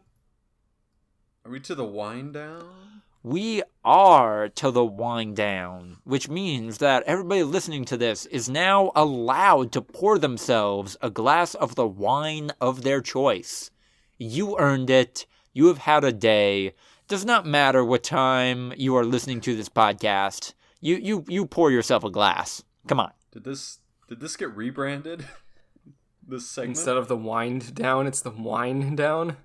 Are we to the wind down? We are to the wind down, which means that everybody listening to this is now allowed to pour themselves a glass of the wine of their choice. You earned it. You have had a day. Does not matter what time you are listening to this podcast. You pour yourself a glass. Come on. Did this get rebranded? This segment? Instead of the wind down, it's the wine down.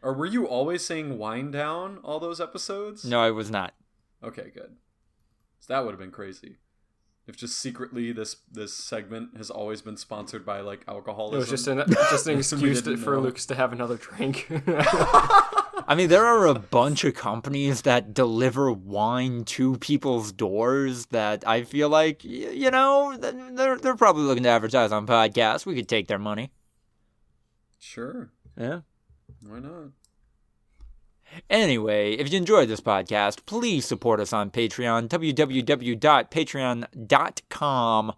Or were you always saying wind down all those episodes? No, I was not. Okay, good. So that would have been crazy. If just secretly this segment has always been sponsored by like alcoholism. It was just an excuse for Lucas to have another drink. I mean, there are a bunch of companies that deliver wine to people's doors that I feel like, you know, they're probably looking to advertise on podcasts. We could take their money. Sure. Yeah. Why not? Anyway, if you enjoyed this podcast, please support us on Patreon, www.patreon.com/.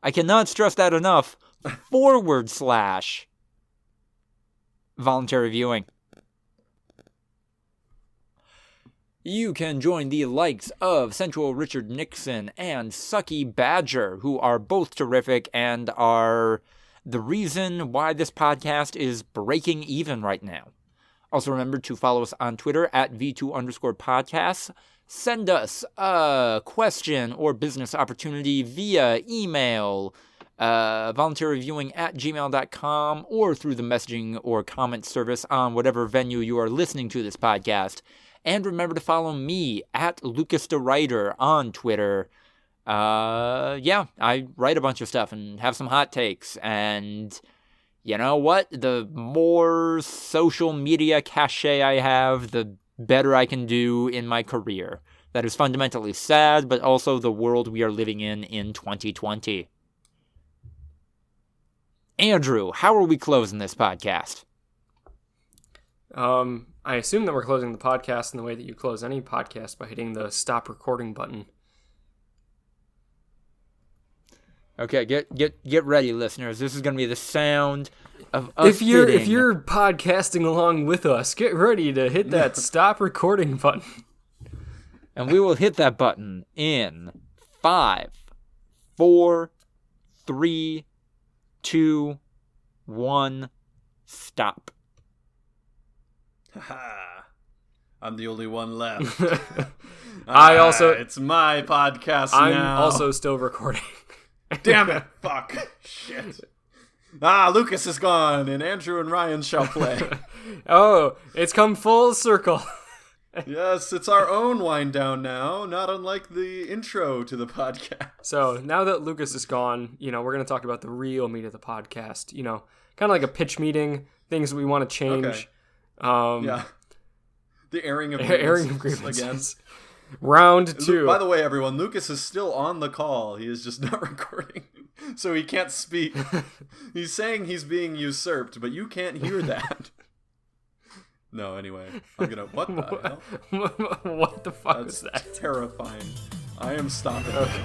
I cannot stress that enough, / voluntary viewing. You can join the likes of Sensual Richard Nixon and Sucky Badger, who are both terrific and are the reason why this podcast is breaking even right now. Also remember to follow us on Twitter at V2_podcasts. Send us a question or business opportunity via email, voluntaryviewing@gmail.com, or through the messaging or comment service on whatever venue you are listening to this podcast. And remember to follow me at Lucas the Writer on Twitter. Yeah, I write a bunch of stuff and have some hot takes, and you know what? The more social media cachet I have, the better I can do in my career. That is fundamentally sad, but also the world we are living in 2020. Andrew, how are we closing this podcast? I assume that we're closing the podcast in the way that you close any podcast, by hitting the stop recording button. Okay, get ready, listeners. This is going to be the sound of us if you're podcasting along with us, get ready to hit that stop recording button. And we will hit that button in 5, 4, 3, 2, 1, stop. Haha. I'm the only one left. It's my podcast I'm now. I'm also still recording. Damn it. Fuck. Shit. Lucas is gone, and Andrew and Ryan shall play. Oh, it's come full circle. Yes, it's our own wind down now, not unlike the intro to the podcast. So, now that Lucas is gone, we're going to talk about the real meat of the podcast. Kind of like a pitch meeting, things we want to change. Okay. Yeah. The airing of grievances. Again. Round 2. By the way, everyone, Lucas is still on the call. He is just not recording, so he can't speak. He's saying he's being usurped, but you can't hear that. No, anyway. I'm gonna... What the hell? What the fuck was that? That's terrifying. I am stopping. Okay.